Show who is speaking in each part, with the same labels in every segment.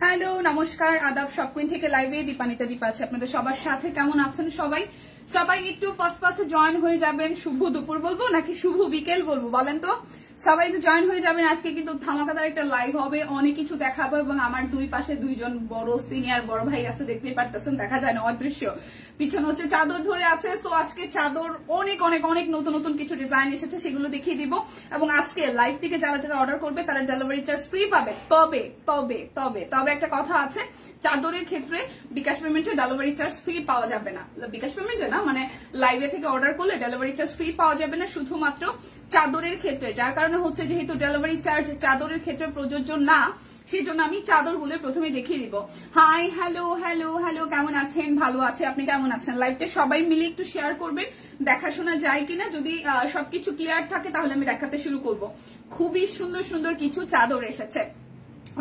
Speaker 1: Hello নমস্কার আদাব shop queen থেকে লাইভে দীপানিতা দীপা আছে আপনাদের সবার সাথে। কেমন আছেন সবাই? সবাই একটু ফার্স্ট জয়েন হয়ে যাবেন। শুভ দুপুর বলবো নাকি শুভ বিকেল বলবো বলেন তো? সবাই একটু জয়েন হয়ে যাবেন। আজকে কিন্তু ধামাকাদার একটা লাইভ হবে, অনেক কিছু দেখাবো এবং আমার দুই পাশে দুইজন বড় সিনিয়র বড় ভাই আছে, দেখতেই পারতেছেন, দেখা যায় না অদৃশ্য। পিছনে হচ্ছে চাদর ধরে আছে। সো আজকে চাদর অনেক অনেক অনেক নতুন নতুন কিছু ডিজাইন এসেছে, সেগুলো দেখিয়ে দিব। এবং আজকে লাইভ থেকে যারা যারা অর্ডার করবে তারা ডেলিভারি চার্জ ফ্রি পাবে। তবে তবে তবে তবে একটা কথা আছে, চাদরের ক্ষেত্রে বিকাশ পেমেন্টে ডেলিভারি চার্জ ফ্রি পাওয়া যাবে না। বিকাশ পেমেন্টে না, মানে লাইভে থেকে অর্ডার করলে ডেলিভারি চার্জ ফ্রি পাওয়া যাবে না, শুধুমাত্র চাদরের ক্ষেত্রে। যার কারণে হচ্ছে যেহেতু ডেলিভারি চার্জ চাদরের ক্ষেত্রে প্রযোজ্য না, সেই জন্য আমি চাদরগুলো প্রথমে দেখিয়ে দিব। হাই হ্যালো হ্যালো হ্যালো, কেমন আছেন? ভালো আছে, আপনি কেমন আছেন? লাইভটা সবাই মিলে একটু শেয়ার করবেন, দেখাশোনা যায় কিনা। যদি সবকিছু ক্লিয়ার থাকে তাহলে আমি দেখাতে শুরু করব। খুবই সুন্দর সুন্দর কিছু চাদর এসেছে।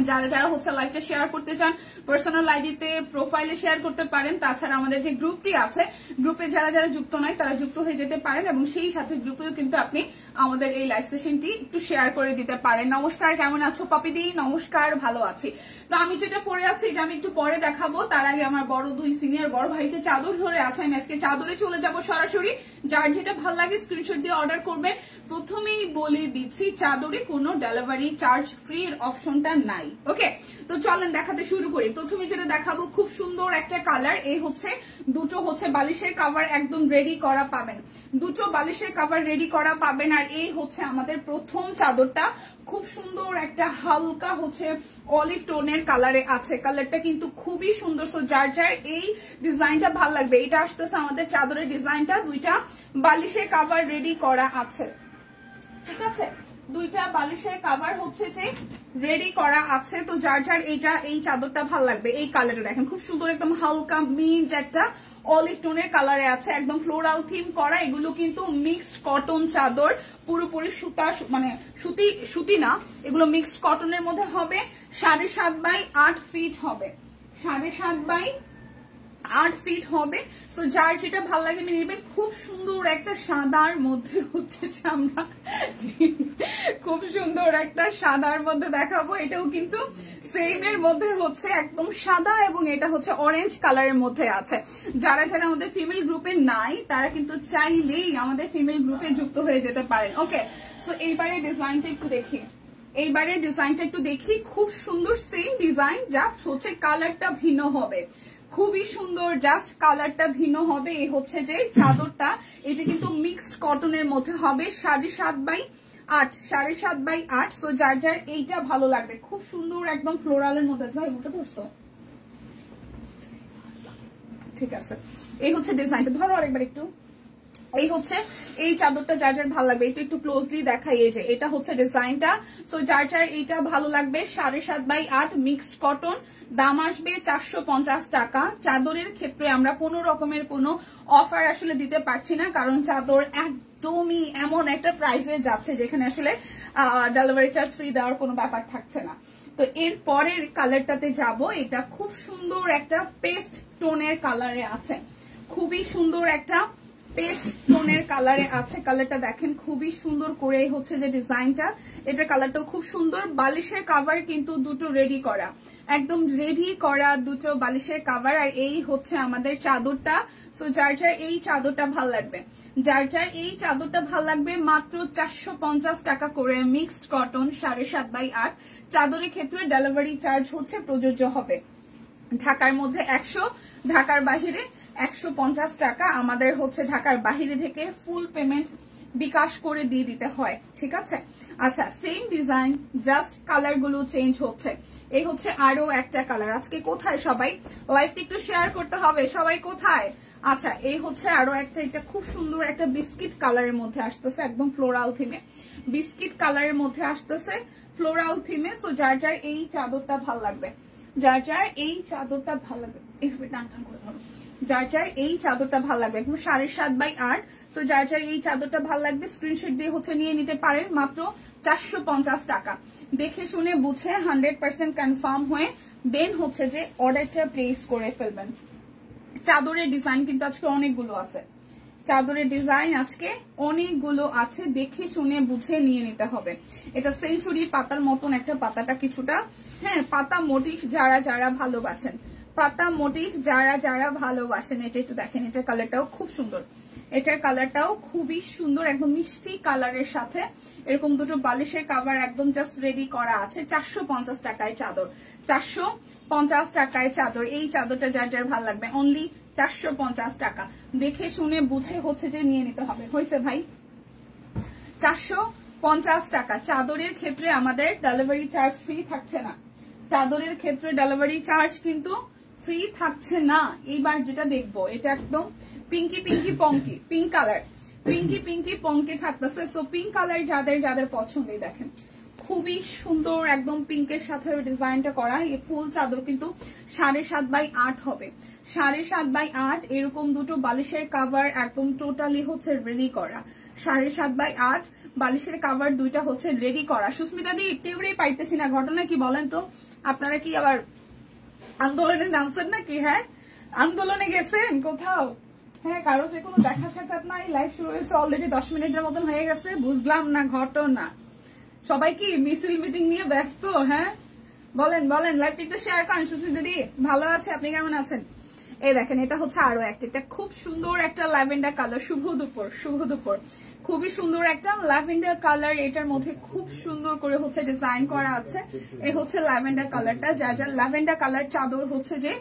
Speaker 1: যারা যারা হচ্ছে লাইভটা শেয়ার করতে চান পার্সোনাল আইডিতে প্রোফাইলে শেয়ার করতে পারেন। তাছাড়া আমাদের যে গ্রুপটি আছে, গ্রুপে যারা যারা যুক্ত নয় তারা যুক্ত হয়ে যেতে পারেন এবং সেই সাথে গ্রুপেও কিন্তু আপনি আমাদের এই লাইভ সেশনটি একটু শেয়ার করে দিতে পারেন। নমস্কার, কেমন আছো পাপিদি? নমস্কার, ভালো আছি। তো আমি যেটা পরে আছি এটা আমি একটু পরে দেখাবো। তার আগে আমার বড় দুই সিনিয়র বড় ভাই যে চাদর ধরে আছে, আমি আজকে চাদরে চলে যাব সরাসরি। যার যেটা ভালো লাগে স্ক্রিনশট দিয়ে অর্ডার করবেন। প্রথমেই বলে দিচ্ছি, চাদরে কোনো ডেলিভারি চার্জ ফ্রি এর অপশনটা নাই। ওকে, তো চলেন দেখাতে শুরু করি। প্রথমে যেটা দেখাবো, খুব সুন্দর একটা কালার। এই হচ্ছে দুটো হচ্ছে বালিশের কভার একদম রেডি করা পাবেন, দুটো বালিশের কভার রেডি করা পাবেন। আর এই হচ্ছে আমাদের প্রথম চাদরটা, খুব সুন্দর একটা হালকা হচ্ছে অলিভ টোনের কালারে আছে। কালারটা কিন্তু খুবই সুন্দর। সো যার যার এই ডিজাইনটা ভালো লাগবে, এটা আসতেছে আমাদের চাদরের ডিজাইনটা। দুইটা বালিশের কভার রেডি করা আছে, ঠিক আছে? দুইটা বালিশের কভার হচ্ছে যে রেডি করা আছে। তো যার যার এইটা এই চাদরটা ভালো লাগবে, এই কালারটা দেখেন খুব সুন্দর, একদম হালকা মিন্ট একটা অলিভ টোনের কালারে আছে, একদম ফ্লোরাল থিম করা। এগুলো কিন্তু মিক্সড কটন চাদর, পুরোপুরি সুতা, মানে সুতি না, এগুলো মিক্সড কটনের মধ্যে হবে। 7.5 বাই 8 ফিট হবে, 7.5 বাই 8 ফিট হবে। তো যার যেটা ভালো লাগে নেবেন। খুব সুন্দর একটা সাদার মধ্যে হচ্ছে চামড়া, খুব সুন্দর একটা সাদার মধ্যে দেখাবো। এটাও কিন্তু সেম এর মধ্যে হচ্ছে একদম সাদা এবং এটা হচ্ছে অরেঞ্জ কালারের মধ্যে আছে। যারা যারা আমাদের ফিমেল গ্রুপে নাই তারা কিন্তু চাইলেই আমাদের ফিমেল গ্রুপে যুক্ত হয়ে যেতে পারেন। ওকে, সো এইবারে ডিজাইনটা একটু দেখি, এইবারে ডিজাইনটা একটু দেখি। খুব সুন্দর সেম ডিজাইন, জাস্ট হচ্ছে কালারটা ভিন্ন হবে। খুবই সুন্দর, জাস্ট কালারটা ভিন্ন হবে। এই হচ্ছে যে চাদরটা, এটা কিন্তু মিক্সড কটনের মধ্যে হবে। 7.5 বাই 8, 7.5 বাই 8। সো যার যার এইটা ভালো লাগবে, খুব সুন্দর একদম ফ্লোরালের মধ্যে। ভাই ওটা ধরছো, ঠিক আছে? এই হচ্ছে ডিজাইনটা, ধরো আরেকবার একটু। এই হচ্ছে এই চাদরটা, যার যার ভালো লাগবে একটু একটু ক্লোজলি দেখাই। এই যে এটা হচ্ছে ডিজাইনটা। সো যার যার এইটা ভালো লাগবে, 7.5 বাই 8 মিক্সড কটন, দাম আসবে 450 টাকা। চাদরের ক্ষেত্রে আমরা কোনো রকমের কোনো অফার আসলে দিতে পারছি না, কারণ চাদর একদমই এমন একটা প্রাইসে যাচ্ছে যেখানে আসলে ডেলিভারি চার্জ ফ্রি দেওয়ার কোনো ব্যাপার থাকছে না। তো এর পরের কালারটাতে যাব। এটা খুব সুন্দর একটা পেস্ট টোনের কালারে আছে, খুবই সুন্দর একটা পেস্ট টোনের কালারে আছে। কালারটা দেখেন খুবই সুন্দর করে হচ্ছে যে ডিজাইনটা, এটা কালারটাও খুব সুন্দর। বালিশের কভার কিন্তু দুটো রেডি করা, একদম রেডি করা দুটো বালিশের কভার। আর এই হচ্ছে আমাদের চাদরটা। সো যার যার এই চাদরটা ভাল লাগবে, যার যার এই চাদরটা ভাল লাগবে, মাত্র 450 টাকা করে, মিক্সড কটন, 7.5 বাই 8। চাদরের ক্ষেত্রে ডেলিভারি চার্জ হচ্ছে প্রযোজ্য হবে। ঢাকার মধ্যে 100, ঢাকার বাহিরে 150 টাকা। আমাদের হচ্ছে ঢাকার বাহিরে থেকে ফুল পেমেন্ট বিকাশ করে দিয়ে দিতে হয়, ঠিক আছে? আচ্ছা, সেম ডিজাইন, জাস্ট কালার গুলো চেঞ্জ হচ্ছে। এই হচ্ছে আরো একটা কালার। আজকে কোথায় সবাই? লাইভটা একটু শেয়ার করতে হবে, সবাই কোথায়? আচ্ছা, এই হচ্ছে আরো একটা, এটা খুব সুন্দর একটা বিস্কিট কালারের মধ্যে আসতেছে, একদম ফ্লোরাল থিমে, বিস্কিট কালারের মধ্যে আসতেছে ফ্লোরাল থিমে। সো যার যার এই চাদরটা ভাল লাগবে, যার যার এই চাদরটা ভাল লাগবে, এইভাবে টান টান করে ধরো। যার যার এই চাদরটা ভাল লাগবে, একদম 7.5 বাই 8। তো যার যার এই চাদরটা ভাল লাগবে স্ক্রিনশট দিয়ে হচ্ছে নিয়ে নিতে পারেন, মাত্র 450 টাকা। দেখে শুনে বুঝে 100% কনফার্ম হয়ে দেন হচ্ছে যে অর্ডারটা প্লেস করে ফেলবেন। চাদরের ডিজাইন কিন্তু আজকে অনেকগুলো আছে, চাদরের ডিজাইন আজকে অনেকগুলো আছে, দেখে শুনে বুঝে নিয়ে নিতে হবে। এটা সেঞ্চুরি পাতার মতন একটা, পাতাটা কিছুটা হ্যাঁ, পাতা মোটিভ যারা যারা ভালোবাসেন, পাতা মোটিভ যারা যারা ভালোবাসেন, এটা একটু দেখেন, এটার কালারটাও খুব সুন্দর, এটার কালারটাও খুবই সুন্দর, একদম মিষ্টি কালারের সাথে এরকম দুটো বালিশের কাভার একদম জাস্ট রেডি করা আছে। 450 টাকায় চাদর, 450 টাকায় চাদর। এই চাদরটা যার যার ভালো লাগবে অনলি 450 টাকা। দেখে শুনে বুঝে হচ্ছে যে নিয়ে নিতে হবে। হয়েছে ভাই, 450 টাকা। চাদরের ক্ষেত্রে আমাদের ডেলিভারি চার্জ ফ্রি থাকছে না, চাদরের ক্ষেত্রে ডেলিভারি চার্জ কিন্তু ফ্রি থাকছে না। এইবার যেটা দেখবো এটা একদম পিঙ্কি পিঙ্কি পঙ্কি, পিঙ্ক কালার, পিঙ্কি পিঙ্কি পঙ্কি থাকতেছে। সো পিঙ্ক কালার যাদের যাদের পছন্দ, দেখেন খুবই সুন্দর একদম পিঙ্কের সাথে ডিজাইনটা করা। এই ফুল চাদর কিন্তু 7.5x8 হবে, 7.5x8। এরকম দুটো বালিশের কাভার একদম টোটালি হচ্ছে রেডি করা, 7.5x8 বালিশের কাভার দুইটা হচ্ছে রেডি করা। সুস্মিতা দি কেউরেই পাইতেছি না, ঘটনা কি বলেন তো? আপনারা কি আবার আন্দোলনে নামছেন নাকি? হ্যাঁ, আন্দোলনে গেছেন কোথাও? হ্যাঁ, কারো যে কোনো দেখা সাক্ষাৎ নাই, লাইভ শুরু হয়েছে অলরেডি 10 মিনিটের মতন হয়ে গেছে। বুঝলাম না ঘটনা, সবাই কি মিছিল মিটিং নিয়ে ব্যস্ত? হ্যাঁ বলেন বলেন, লাইভটা একটু শেয়ার করেন। সুস্মিতা দি ভালো আছে, আপনি কেমন আছেন? এই দেখেন, এটা হচ্ছে আরো একটা, এটা খুব সুন্দর একটা ল্যাভেন্ডার কালার, শুভ দুপুর, শুভ দুপুর, খুবই সুন্দর একটা ল্যাভেন্ডার কালার। এটার মধ্যে খুব সুন্দর করে হচ্ছে ডিজাইন করা আছে। এই হচ্ছে ল্যাভেন্ডার কালারটা। যার যার ল্যাভেন্ডার কালার চাদর হচ্ছে যে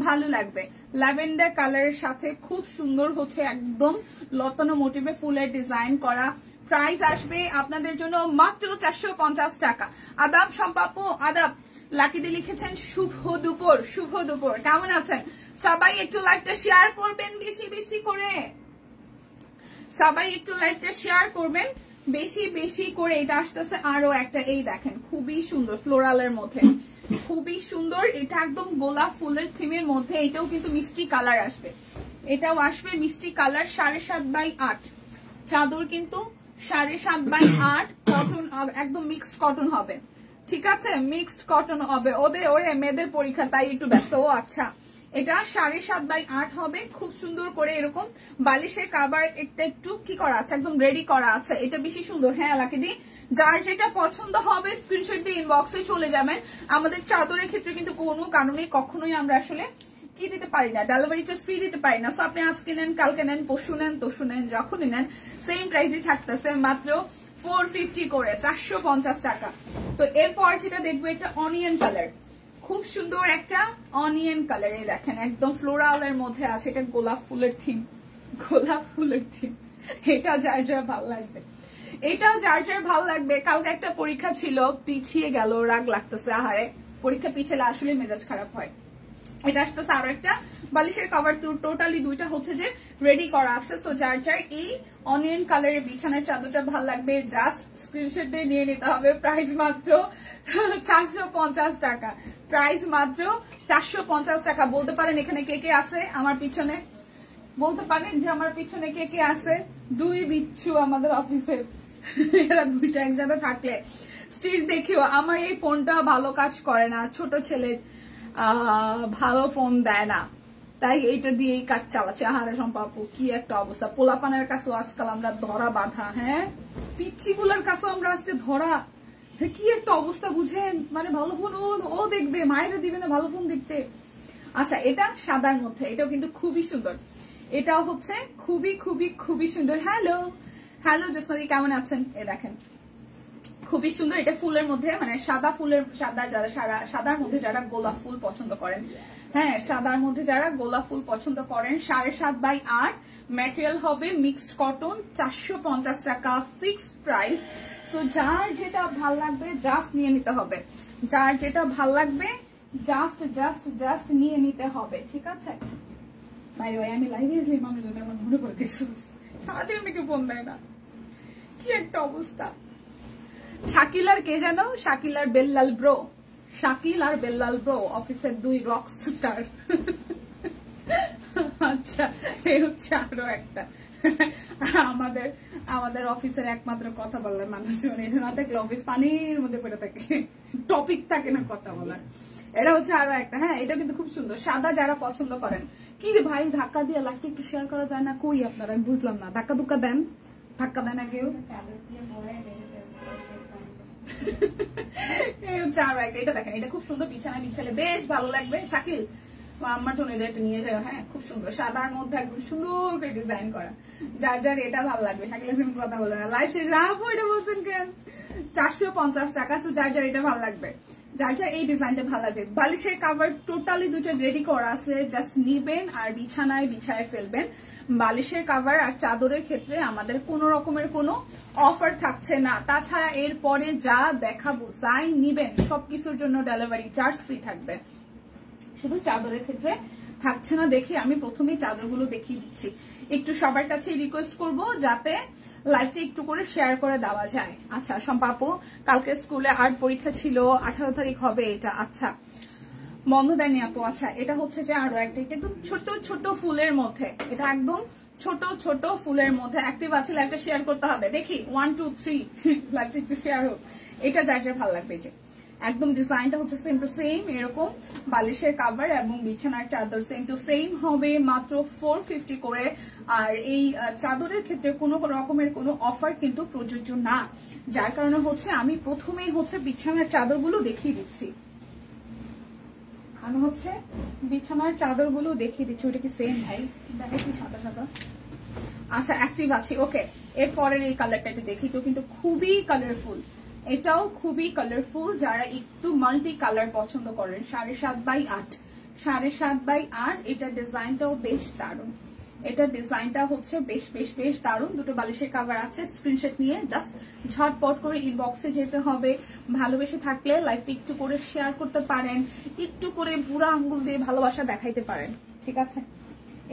Speaker 1: ভালো লাগবে, ল্যাভেন্ডার কালারের সাথে খুব সুন্দর হচ্ছে একদম লতানো মোটিভে ফুলের ডিজাইন করা। প্রাইস আসবে আপনাদের জন্য মাত্র 450 টাকা। আদাব সম্পাপু, আদাব। লাকিদি লিখেছেন শুভ দুপুর, শুভ দুপুর, কেমন আছেন সবাই? একটু লাইভটা শেয়ার করবেন বেশি বেশি করে, সবাই একটু লাইভটা শেয়ার করবেন বেশি বেশি করে। এটা আসতেছে আরো একটা, এই দেখেন খুবই সুন্দর ফ্লোরালের মধ্যে, খুবই সুন্দর। এটা একদম গোলাপ ফুলের থিমের মধ্যে, এটাও কিন্তু মিষ্টি কালার আসবে, এটাও আসবে মিষ্টি কালার। 7.5x8 চাদর কিন্তু 7.5x8 কটন, একদম মিক্সড কটন হবে, ঠিক আছে? মিক্সড কটন হবে। ওরে মেয়েদের পরীক্ষা তাই একটু ব্যস্ত। ও আচ্ছা, এটা 7.5x8 হবে। খুব সুন্দর করে এরকম বালিশের কাভার একটা একটু কি করা আছে, একদম রেডি করা আছে। এটা বেশি সুন্দর। হ্যাঁ লাকিদি, যার যেটা পছন্দ হবে স্ক্রিনশট দিয়ে ইনবক্সে চলে যাবেন। আমাদের চাদরের ক্ষেত্রে কিন্তু কোনো কারণে কখনোই আমরা আসলে কি দিতে পারি না, ডেলিভারি চার্জ ফ্রি দিতে পারি না। সো আপনি আজকে নেন, কালকে নেন, পরশু নেন, তরশু নেন, যখনই নেন সেম প্রাইসই থাকতেছে, মাত্র 450 করে, 450 টাকা। তো এরপর যেটা দেখবো, এটা অনিয়ন কালার, খুব সুন্দর একটা অনিয়ন কালার। এই দেখেন একদম ফ্লোরালের মধ্যে আছে, এটা গোলাপ ফুলের থিম, গোলাপ ফুলের থিম। এটা যার যার ভালো লাগবে, এটা যার যার ভালো লাগবে। কালকে একটা পরীক্ষা ছিল, পিছিয়ে গেল, রাগ লাগতেছে। আহারে, পরীক্ষা পিছলে আসলে মেজাজ খারাপ হয়। এটা আসতেছে আরো একটা বালিশের কভার, টোটালি দুইটা হচ্ছে যে রেডি করা আছে। সো যার যার এই অনিয়ন কালারের বিছানার চাদরটা ভালো লাগবে জাস্ট স্ক্রিনশট দিয়ে নিয়ে নিতে হবে। প্রাইস মাত্র 450 টাকা, প্রাইস মাত্র 450 টাকা। বলতে পারেন এখানে কে কে আছে আমার পিছনে, বলতে পারেন যে আমার পিছনে কে কে আছে? দুই বিচ্ছু আমাদের অফিসের, এরা দুইটা একসাথে থাকলে স্টিচ দেখিও। আমার এই ফোনটা ভালো কাজ করে না, ছোট ছেলে ভালো ফোন দেয় না, তাই এইটা দিয়েই কাজ চালাচ্ছে। আহারে সম্পাপু, কি একটা অবস্থা। পোলাপানের কাছেও আজকাল আমরা ধরা বাঁধা, হ্যাঁ পিচ্ছি গুলার কাছেও আমরা আজকে ধরা। কি একটা অবস্থা বুঝেন, মানে ভালো ফোন ও দেখবে, মায়েরা দিবে না ভালো ফোন দেখতে। আচ্ছা, এটা সাদার মধ্যে, এটাও কিন্তু খুবই সুন্দর, এটাও হচ্ছে খুবই খুবই খুবই সুন্দর। হ্যালো হ্যালো জোসনাদি, কেমন আছেন? এ দেখেন খুবই সুন্দর। এটা ফুলের মধ্যে, মানে সাদা ফুলের, সাদা যারা সাদার মধ্যে যারা গোলাপ ফুল পছন্দ করেন, হ্যাঁ সাদার মধ্যে যারা গোলাপ ফুল পছন্দ করেন, 7.5x8 ম্যাটেরিয়াল হবে, মিক্সড কটন, 450 টাকা ফিক্সড প্রাইস। সো যার যেটা ভাল লাগবে জাস্ট নিয়ে নিতে হবে, যার যেটা ভাল লাগবে জাস্ট জাস্ট জাস্ট নিয়ে নিতে হবে, ঠিক আছে? ভাই ভাই আমি লাইভে আসলে মানুষ আমার মনে করে দিচ্ছি, সারাদিন আমাকে ফোন দেয় না, কি একটা অবস্থা। শাকিল আর কে জানো? শাকিল আর বেল্লাল ব্রো, শাকিল আর বেল্লাল ব্রো অফিসের দুই রক স্টার। আচ্ছা, এই হচ্ছে আরো একটা আমাদের আমাদের অফিসের একমাত্র কথা বলার মানুষ, মানে এটা না থাকলে অফিস পানির মধ্যে পড়ে থাকে, টপিক থাকে না কথা বলার। এটা হচ্ছে আরো একটা, হ্যাঁ এটা কিন্তু খুব সুন্দর। সাদা যারা পছন্দ করেন, কি রে ভাই ধাক্কা দিয়ে লাইফটা একটু শেয়ার করা যায় না? কই আপনারা, আমি বুঝলাম না। ধাক্কা ধুক্কা দেন, ধাক্কা দেন না কেউ? এটা দেখেন, এটা খুব সুন্দর, বিছানায় বিছালে বেশ ভালো লাগবে। শাকিল আমার জন্য এটা নিয়ে যাও। হ্যাঁ, খুব সুন্দর, সাদার মধ্যে একদম সুন্দর করে ডিজাইন করা। যার যার এটা ভালো লাগবে, শাকিলের সঙ্গে কথা বলে না, লাইভ শেষ রাখবো। এটা বলছেন কেন? 450 টাকা। তো যার যার এটা ভালো লাগবে, যার যার এই ডিজাইনটা ভালো লাগবে। বালিশের কাভার টোটালি দুটো রেডি করা আছে, জাস্ট নিবেন আর বিছানায় বিছায় ফেলবেন। বালিশের কাভার আর চাদরের ক্ষেত্রে আমাদের কোনো রকমের কোনো অফার থাকছে না। তাছাড়া এরপরে যা দেখাবো, যাই নিবেন সবকিছুর জন্য ডেলিভারি চার্জ ফ্রি থাকবে, শুধু চাদরের ক্ষেত্রে থাকছে না। দেখি আমি প্রথমেই চাদরগুলো দেখিয়ে দিচ্ছি। একটু সবার কাছে রিকোয়েস্ট করব যাতে লাইভটা একটু করে শেয়ার করে দেওয়া যায়। আচ্ছা সম্পাপু, কালকে স্কুলে আর্ট পরীক্ষা ছিল, 18 তারিখ হবে এটা। আচ্ছা বন্ধ দেয়নি আপু। আচ্ছা এটা হচ্ছে যে আরো একটা, একদম ছোট ছোট ফুলের মধ্যে, এটা একদম ছোট ছোট ফুলের মধ্যে। অ্যাক্টিভ আছে, লাইভটা শেয়ার করতে হবে। দেখি 1 2 3 লাইভটা একটু শেয়ার হোক। এটা যার যার ভালো লাগবে। যে একদম ডিজাইনটা হচ্ছে সেম টু সেম এরকম, বালিশের কাভার এবং বিছানার চাদর সেম টু সেম হবে, মাত্র 450 করে। আর এই চাদরের ক্ষেত্রে কোনো রকমের কোনো অফার কিন্তু প্রযোজ্য না, যার কারণে হচ্ছে আমি প্রথমেই হচ্ছে বিছানার চাদরগুলো দেখিয়ে দিচ্ছি। আমি হচ্ছে বিছানার চাদরগুলো দেখিয়ে দিচ্ছি। ওটা কি সেম ভাই? দেখি সাদা সাদা। আচ্ছা অ্যাক্টিভ আছে, ওকে। এরপরের এই কালারটা একটু দেখি, তো কিন্তু খুবই কালারফুল, এটাও খুবই কালারফুল। যারা একটু মাল্টি কালার পছন্দ করেন, 7.5x8, 7.5x8। এটা ডিজাইনটাও বেশ দারুণ, এটা ডিজাইনটা হচ্ছে বেশ বেশ বেশ দারুণ। দুটো বালিশের কাভার আছে, স্ক্রিনশট নিয়ে জাস্ট ঝটপট করে ইনবক্সে যেতে হবে। ভালোবেসে থাকলে লাইভটা একটু করে শেয়ার করতে পারেন, একটু করে বুড়া আঙ্গুল দিয়ে ভালোবাসা দেখাইতে পারেন, ঠিক আছে?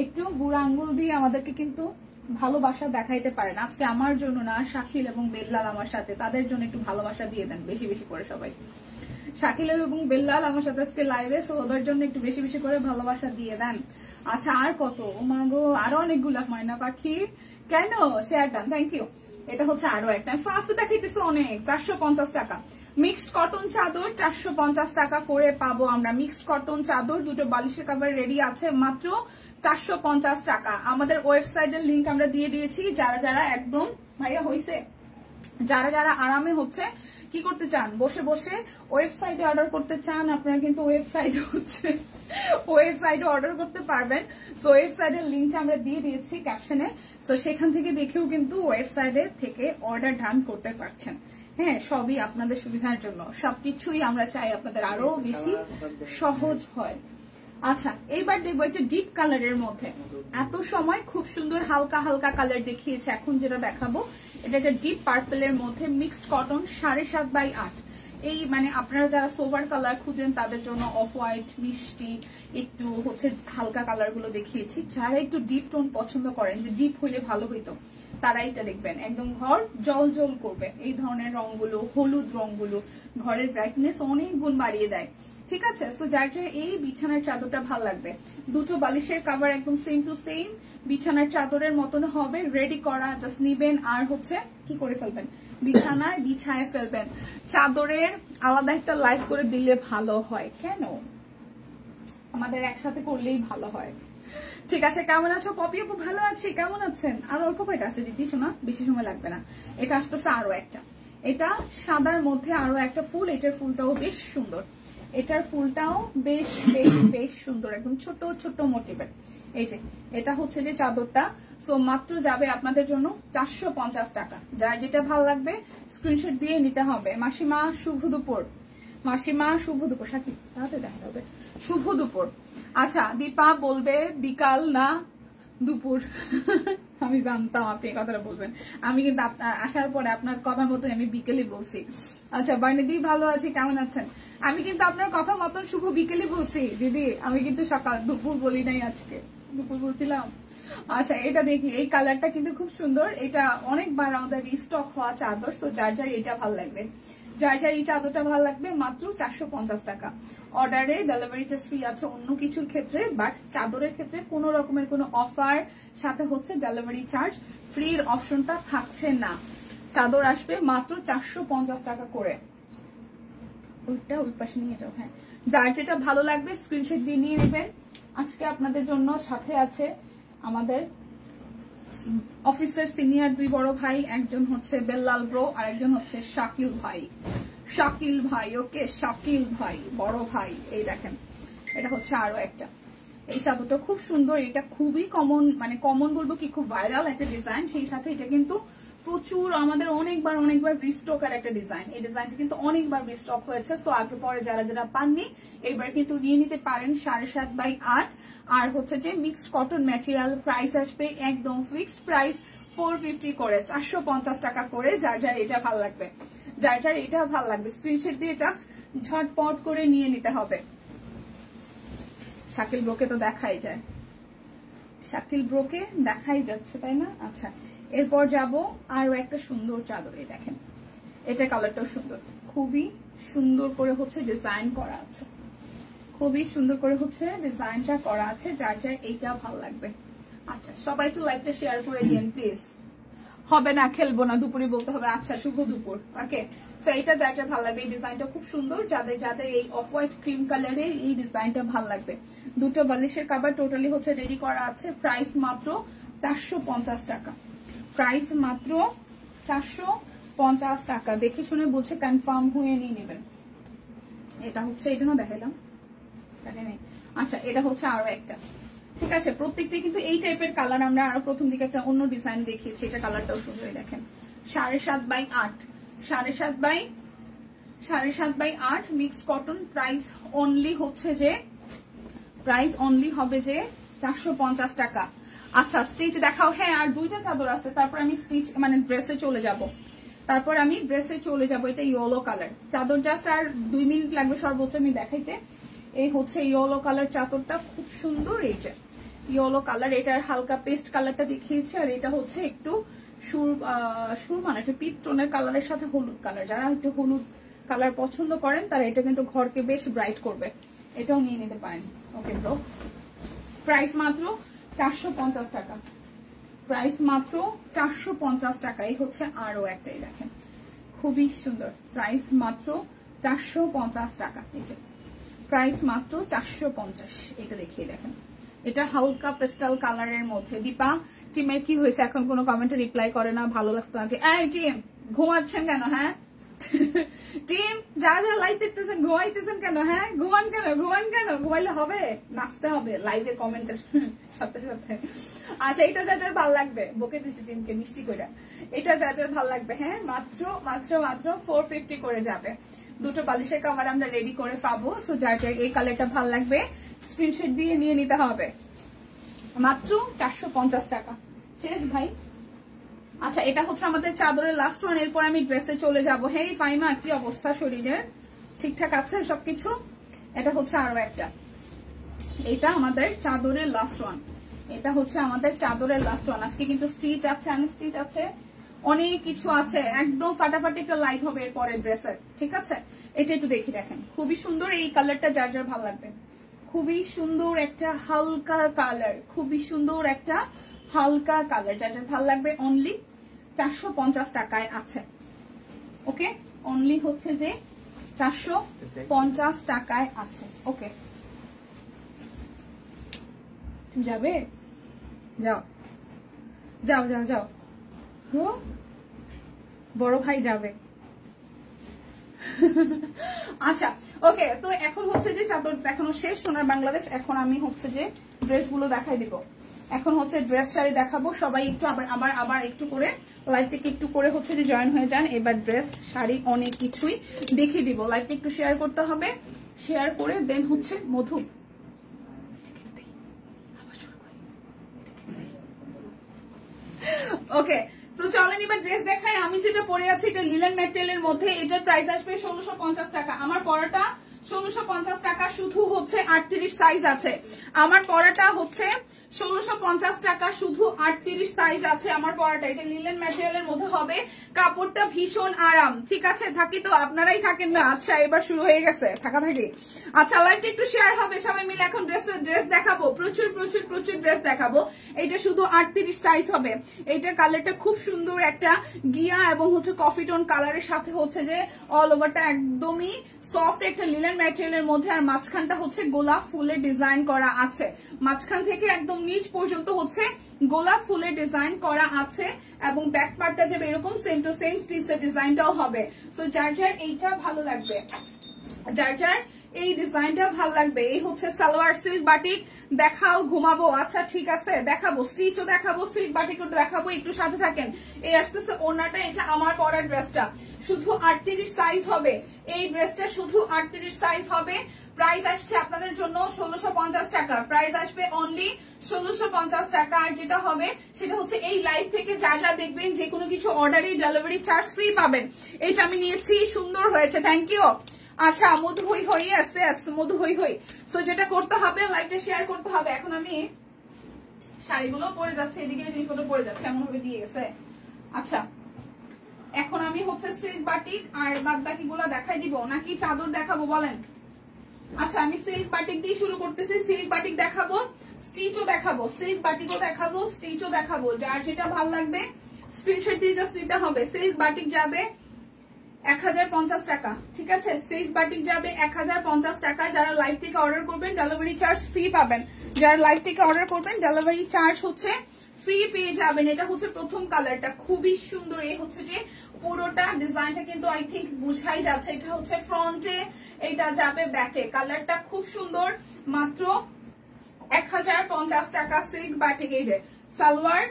Speaker 1: একটু বুড়া আঙ্গুল দিয়ে আমাদেরকে কিন্তু ভালোবাসা দেখাইতে পারেন। আজকে আমার জন্য না, শাকিল এবং বেল্লাল আমার সাথে, তাদের জন্য একটু ভালোবাসা দিয়ে দেন বেশি বেশি করে সবাই। শাকিল এবং বেল্লাল আমার সাথে আজকে লাইভে, সো ওদের জন্য একটু বেশি বেশি করে ভালোবাসা দিয়ে দেন। আচ্ছা আর কত? ও মা গো, আরো অনেকগুলা ময়না পাখি, কেন শেয়ার ডান, থ্যাংক ইউ। এটা হচ্ছে আরো একটা, ফার্স্ট দেখাইতেছে অনেক, 450 টাকা। মিক্সড কটন চাদর 450 টাকা করে পাবো আমরা। মিক্সড কটন চাদর, দুটো বালিশের কাভার রেডি আছে, মাত্র 450 টাকা। আমাদের ওয়েবসাইটের লিংক আমরা দিয়ে দিয়েছি। যারা যারা একদম ভাইয়া হইছে, যারা যারা আরামে হচ্ছে কি করতে চান, বসে বসে ওয়েবসাইটে অর্ডার করতে চান, আপনারা কিন্তু ওয়েবসাইটে হচ্ছে ওয়েবসাইটে অর্ডার করতে পারবেন। সো ওয়েবসাইটের লিঙ্কটা আমরা দিয়ে দিয়েছি ক্যাপশনে, সো সেখান থেকে দেখেও কিন্তু ওয়েবসাইটে থেকে অর্ডার ডান করতে পারছেন। হ্যাঁ, সবই আপনাদের সুবিধার জন্য, সবকিছুই আমরা চাই আপনাদের আরো বেশি সহজ হয়। আচ্ছা এইবার দেখবো একটা ডিপ কালারের মধ্যে। এত সময় খুব সুন্দর হালকা হালকা কালার দেখিয়েছে, এখন যেটা দেখাবো এটা একটা ডিপ পার্পেলের মধ্যে, মিক্সড কটন, 7.5x8। এই মানে আপনারা যারা সোভার কালার খুঁজেন তাদের জন্য অফ হোয়াইট, মিষ্টি একটু হচ্ছে হালকা কালার গুলো দেখিয়েছি। যারা একটু ডিপ টোন পছন্দ করেন, যে ডিপ হইলে ভালো হইতো, তারা এটা দেখবেন, একদম ঘর জল জল করবে। এই ধরনের রংগুলো, হলুদ রংগুলো ঘরের ব্রাইটনেস অনেক গুণ বাড়িয়ে দেয়, ঠিক আছে? সো যার জন্য এই বিছানার চাদরটা ভালো লাগবে। দুটো বালিশের কাভার একদম সেম টু সেম, বিছানার চাদরের মতন হবে, রেডি করা, জাস্ট নিবেন আর হচ্ছে কি করে ফেলবেন, বিছানায় বিছায় ফেলবেন। চাদরের আলাদা একটা লাইভ করে দিলে ভালো হয়, কেন আমাদের একসাথে করলেই ভালো হয়। ঠিক আছে, কেমন আছো পপি আপু? ভালো আছি, কেমন আছেন? আর অল্প কয়টা আছে দিদি শোনা, বেশি সময় লাগবে না। এটা আসতেছে আরো একটা, এটা সাদার মধ্যে আরো একটা ফুল, এটার ফুলটাও বেশ সুন্দর, এটার ফুলটাও বেশ বেশ বেশ সুন্দর, একদম ছোট ছোট মোটিভের। এই যে এটা হচ্ছে যে চাদরটা, সো মাত্র যাবে আপনাদের জন্য 450 টাকা। যার যেটা ভালো লাগবে স্ক্রিনশট দিয়ে নিতে হবে। মাসিমা শুভ দুপুর, মাসিমা শুভ দুপুর, সাথী তাহলে দেখা হবে শুভ দুপুর। আচ্ছা দীপা বলবে বিকাল না দুপুর, আমি জানতাম আপনি কথাটা বলবেন, আমি কিন্তু আসার পরে আপনার কথা মতো আমি বিকেলে বলছি। আচ্ছা বার্নিদি ভালো আছি, কেমন আছেন? আমি কিন্তু আপনার কথা মতন শুভ বিকেলে বলছি দিদি, আমি কিন্তু সকাল দুপুর বলি নাই, আজকে দুপুর বলছিলাম। আচ্ছা এটা দেখি, এই কালারটা কিন্তু খুব সুন্দর, এটা অনেকবার আমাদের রিস্টক হওয়া চাদর, তো যার যার এটা ভালো লাগবে, যার যার এই চাদরটা ভালো লাগবে, মাত্র 450 টাকা। অর্ডারে ডেলিভারি চার্জ ফ্রি আছে অন্য কিছুর ক্ষেত্রে, বাট চাদরের ক্ষেত্রে কোনো রকমের কোনো অফার সাথে হচ্ছে ডেলিভারি চার্জ ফ্রির অপশনটা থাকছে না। চাদর আসবে মাত্র 450 টাকা করে। ওইটা ওই পাশে নিয়ে যাও। হ্যাঁ, যার যেটা ভালো লাগবে স্ক্রিনশট দিয়ে নিয়ে নেবেন। আজকে আপনাদের জন্য সাথে আছে আমাদের অফিসের সিনিয়র দুই বড় ভাই, একজন হচ্ছে বেল্লাল ব্রো আর একজন হচ্ছে শাকিল ভাই। শাকিল ভাই, ওকে শাকিল ভাই, বড় ভাই। এই দেখেন, এটা হচ্ছে আরো একটা। এই চাদরটা খুব সুন্দর, এটা খুবই কমন, মানে কমন বলবো কি, খুব ভাইরাল একটা ডিজাইন। সেই সাথে এটা কিন্তু প্রচুর আমাদের অনেকবার রিস্টকের একটা ডিজাইন। এই ডিজাইনটা কিন্তু অনেকবার রিস্টক হয়েছে। সো আগে পরে যারা পাননি এবার কিন্তু নিয়ে নিতে পারেন। 7.5x8 আর হচ্ছে যে মিক্সড কটন ম্যাটেরিয়াল। প্রাইস আসবে একদম ফিক্সড প্রাইস 450 করে, 450 টাকা করে। যার এটা ভালো লাগবে, যার এটা ভালো লাগবে স্ক্রিনশট দিয়ে জাস্ট ঝটপট করে নিয়ে নিতে হবে। শাকিল ব্রোকে তো দেখাই যায়, শাকিল ব্রোকে দেখাই যাচ্ছে, তাই না? আচ্ছা, এরপর যাব আরো একটা সুন্দর চাদরে। দেখেন, এটা কালারটাও সুন্দর, খুবই সুন্দর করে হচ্ছে ডিজাইন করা আছে, খুবই সুন্দর করে হচ্ছে ডিজাইনটা করা আছে। যার এইটা ভালো লাগবে। আচ্ছা, সবাই তো লাইভটা শেয়ার করে দিন প্লিজ। হবে না, খেলবো না, দুপুরে বলতে হবে। আচ্ছা, শুভ দুপুর। ওকে, এইটা যার ভালো লাগবে, এই ডিজাইনটা খুব সুন্দর। যাদের এই অফ হোয়াইট ক্রিম কালারের এই ডিজাইনটা ভালো লাগবে। দুটো বালিশের কভার টোটালি হচ্ছে রেডি করা আছে। প্রাইস মাত্র 450 টাকা, প্রাইস মাত্র 450 টাকা। দেখে শুনে বুঝে কনফার্ম হয়ে নিয়ে নেবেন। এটা হচ্ছে, এটা না দেখাইলাম, দেখে নেই। আচ্ছা, এটা হচ্ছে আরো একটা। ঠিক আছে, প্রত্যেকটা কিন্তু এই টাইপের কালার। আমরা আরো প্রথম দিকে একটা অন্য ডিজাইন দেখিয়েছি, এটা কালারটাও সুন্দর। দেখেন, 7.5x8, 7.5x8 mixed cotton. Price only হচ্ছে যে, প্রাইস অনলি হবে যে 450 টাকা। আচ্ছা, স্টিচ দেখাও। হ্যাঁ, আর দুইটা চাদর আছে, তারপর আমি স্টিচ মানে ড্রেসে চলে যাব। এটা ইয়েলো কালার চাদর। জাস্ট আর 2 মিনিট লাগবে সর্বোচ্চ আমি দেখাইতে। এই হচ্ছে ইয়েলো কালার চাদরটা, খুব সুন্দর। এই যে ইয়েলো কালার, এটার হালকা পেস্ট কালারটা দেখিয়েছি। আর এটা হচ্ছে একটু সুর মানে একটু পিট টোনের কালারের সাথে হলুদ কালার। যারা একটু হলুদ কালার পছন্দ করেন তারা এটা কিন্তু ঘরকে বেশ ব্রাইট করবে। এটাও নিয়ে নিতে পারেন। ওকে ব্রো, প্রাইস মাত্র 450 টাকা, প্রাইস মাত্র 450 টাকা। এই হচ্ছে আরো একটাই, দেখেন খুবই সুন্দর। প্রাইস মাত্র 450 টাকা। এই যে প্রাইস মাত্র 450। এটা দেখিয়ে দেখেন, এটা হালকা পেস্টাল কালারের মধ্যে। দীপা টিমের কি হয়েছে? এখন কোনো কমেন্টে রিপ্লাই করে না, ভালো লাগতো আগে। এই টিম ঘুমাচ্ছেন কেন? হ্যাঁ টিম, যারা লাইভ দেখতেছেন ঘুমাইতেছেন কেন? হ্যাঁ, ঘুমান কেন? ঘুমাইলে হবে, নাচতে হবে লাইভে কমেন্টের সাথে সাথে। আচ্ছা, এটা যার ভালো লাগবে, বকে দিচ্ছি টিমকে মিষ্টি করে। এটা যার ভালো লাগবে, হ্যাঁ, মাত্র 450 করে যাবে। দুটো বালিশের কভার আমরা রেডি করে পাবো। সো যার এই কালারটা ভালো লাগবে স্ক্রিনশট দিয়ে নিয়ে নিতে হবে। মাত্র 450 টাকা। শেষ ভাই। আচ্ছা, এটা হচ্ছে আমাদের চাদরের লাস্ট ওয়ান। এরপর আমি ড্রেসে চলে যাব। হেই ফাইমা, কি অবস্থা শরীরের? ঠিকঠাক আছে সবকিছু? এটা হচ্ছে আরো একটা। এটা আমাদের চাদরের লাস্ট ওয়ান। এটা হচ্ছে আমাদের চাদরের লাস্ট ওয়ান। আজকে কিন্তু স্টিচ আছে, আনস্টিচ আছে, অনেক কিছু আছে। একদম ফাটাফাটি একটা লাইভ হবে এরপরে ড্রেসের। ঠিক আছে, এটা একটু দেখি। দেখেন খুবই সুন্দর এই কালারটা, যার ভালো লাগবে। খুবই সুন্দর একটা হালকা কালার, খুবই সুন্দর একটা হালকা কালার। যার ভালো লাগবে অনলি 450 টাকায় আছে। ওকে, অনলি হচ্ছে যে 450 টাকায় আছে। ওকে, যাবে, যাও যাও যাও যাও, বড় ভাই যাবে। আচ্ছা, ওকে, তো এখন হচ্ছে যে চাদর দেখানো শেষ সোনার বাংলাদেশ। এখন আমি হচ্ছে যে ড্রেসগুলো দেখাই দিব। এখন হচ্ছে ড্রেস শাড়ি দেখাবো। সবাই একটু আবার একটু করে লাইভটাকে একটু করে হচ্ছে যে জয়েন হয়ে যান। এবার ড্রেস শাড়ি অনেক কিছুই দেখিয়ে দিব। লাইভটা একটু শেয়ার করতে হবে, শেয়ার করে দেন হচ্ছে মধু। ওকে, তো চলেন এবার ড্রেস দেখাই। আমি যেটা পরে আছি এটা লিলেন ম্যাটেরিয়ালের মধ্যে। এটার প্রাইস আসবে 1650 টাকা। আমার পরাটা 1650 টাকা, শুধু হচ্ছে 38 সাইজ আছে। আমার পরাটা হচ্ছে 1650 টাকা, শুধু 38 সাইজ আছে আমার পরাটা। এটা লিলেন ম্যাটেরিয়ালের মধ্যে হবে, কাপড়টা ভীষণ আরাম। ঠিক আছে, থাকি তো আপনারাই থাকেন না। আচ্ছা, এবার শুরু হয়ে গেছে থাকা থাকি। আচ্ছা, লাইভটা একটু শেয়ার হবে, সবাই মিলে এখন ড্রেস দেখাবো। প্রচুর প্রচুর প্রচুর ড্রেস দেখাবো। এটা শুধু 38 সাইজ হবে। এইটার কালারটা খুব সুন্দর একটা গিয়া এবং হচ্ছে কফি টোন কালারের সাথে হচ্ছে যে অল ওভারটা একদমই সফট একটা লিলেন ম্যাটেরিয়ালের মধ্যে। আর মাঝখানটা হচ্ছে গোলাপ ফুলের ডিজাইন করা আছে। মাঝখান থেকে একদম একদম নিচ পর্যন্ত হচ্ছে গোলাপ ফুলের ডিজাইন করা আছে এবং ব্যাক পার্টটা যাবে এরকম সেম টু সেম স্টিচের ডিজাইনটাও হবে। সো যার যার এইটা ভালো লাগবে, যার যার এই ডিজাইনটা ভালো লাগবে। এই হচ্ছে সালোয়ার সিল্ক বাটিক। দেখাও ঘুমাবো, আচ্ছা ঠিক আছে দেখাবো, স্টিচও দেখাবো, সিল্ক বাটিকও দেখাবো, একটু সাথে থাকেন। এই আসতেছে ওড়নাটা, এটা আমার পরার ড্রেসটা, শুধু 38 সাইজ হবে এই ড্রেসটা, শুধু 38 সাইজ হবে। প্রাইস আসছে আপনাদের জন্য 1650 টাকা, প্রাইস আসবে অনলি 1650 টাকা। আর যেটা হবে সেটা হচ্ছে এই লাইভ থেকে যা যা দেখবেন যে কোনো কিছু অর্ডারে ডেলিভারি চার্জ ফ্রি পাবেন। এটা আমি নিয়েছি, সুন্দর হয়েছে, থ্যাংক ইউ। আচ্ছা মধু হই হই, মধু হই হই। সো যেটা করতে হবে লাইভটা শেয়ার করতে হবে। এখন আমি শাড়িগুলো পরে যাচ্ছে, এদিকে জিনিসপত্র পরে যাচ্ছে, এমন ভাবে দিয়ে গেছে। আচ্ছা এখন আমি হচ্ছে সিল্ক বাটিক আর বাদ বাকি গুলো দেখাই দিব নাকি চাদর দেখাবো বলেন? আচ্ছা আমি সিল্ক বাটিক দিয়ে শুরু করতেছি। সিল্ক বাটিক দেখাবো, স্টিচও দেখাবো, সিল্ক বাটিকও দেখাবো, স্টিচও দেখাবো। যার যেটা ভালো লাগবে স্ক্রিনশট দিয়ে জাস্ট নিতে হবে। সিল্ক বাটিক যাবে 1050 টাকা, ঠিক আছে? সিল্ক বাটিক যাবে 1050 টাকা। যারা লাইভ থেকে অর্ডার করবেন ডেলিভারি চার্জ ফ্রি পাবেন। যারা লাইভ থেকে অর্ডার করবেন ডেলিভারি চার্জ হচ্ছে ফ্রি পেয়ে যাবেন। এটা হচ্ছে প্রথম কালারটা, খুবই সুন্দর। এই হচ্ছে যে পুরোটা ডিজাইনটা কিন্তু আই থিঙ্ক বুঝাই যাচ্ছে। এটা হচ্ছে ফ্রন্টে, এটা যাবে ব্যাকে। কালারটা খুব সুন্দর, মাত্র 1050 টাকা সিল্ক বাটিক। এই যে সালোয়ার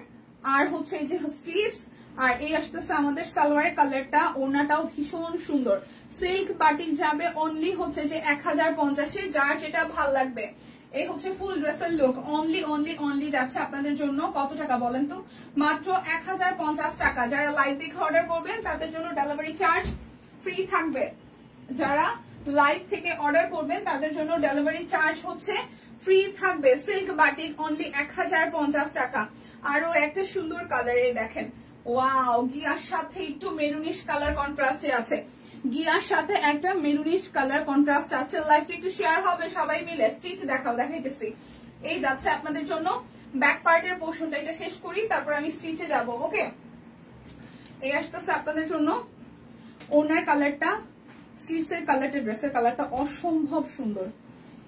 Speaker 1: আর হচ্ছে এই যে স্লিভস, আর এই আসতেছে আমাদের সালোয়ারের কালারটা। ওড়নাটাও ভীষণ সুন্দর। সিল্ক বাটিক যাবে অনলি হচ্ছে যে 1050-এ, যার যেটা ভাল লাগবে। এই হচ্ছে ফুল ড্রেসের লুক, অনলি অনলি অনলি যাচ্ছে আপনাদের জন্য কত টাকা বলেন তো? মাত্র 1050 টাকা। যারা লাইভ থেকে অর্ডার করবেন তাদের জন্য ডেলিভারি চার্জ ফ্রি থাকবে। যারা লাইভ থেকে অর্ডার করবেন তাদের জন্য ডেলিভারি চার্জ হচ্ছে ফ্রি থাকবে। সিল্ক বাটিক অনলি 1050 টাকা। আরো একটা সুন্দর কালার, এই দেখেন, ওয়াও, গিয়ার সাথে একটু মেরুনিশ কালার কন্ট্রাস্টে আছে, গিয়ার সাথে একটা মেরুনিশ কালার কন্ট্রাস্ট আছে। লাইভটা একটু শেয়ার হবে সবাই মিলে। স্টিচ দেখাও, দেখাইতেছি। এই যাচ্ছে আপনাদের জন্য ব্যাক পার্টের পোর্শনটা, এটা শেষ করি তারপর আমি স্টিচে যাব। ওকে, এই আসতেছে আপনাদের জন্য ওনার কালারটা, স্লিভসের কালারটা, ড্রেসের কালারটা অসম্ভব সুন্দর।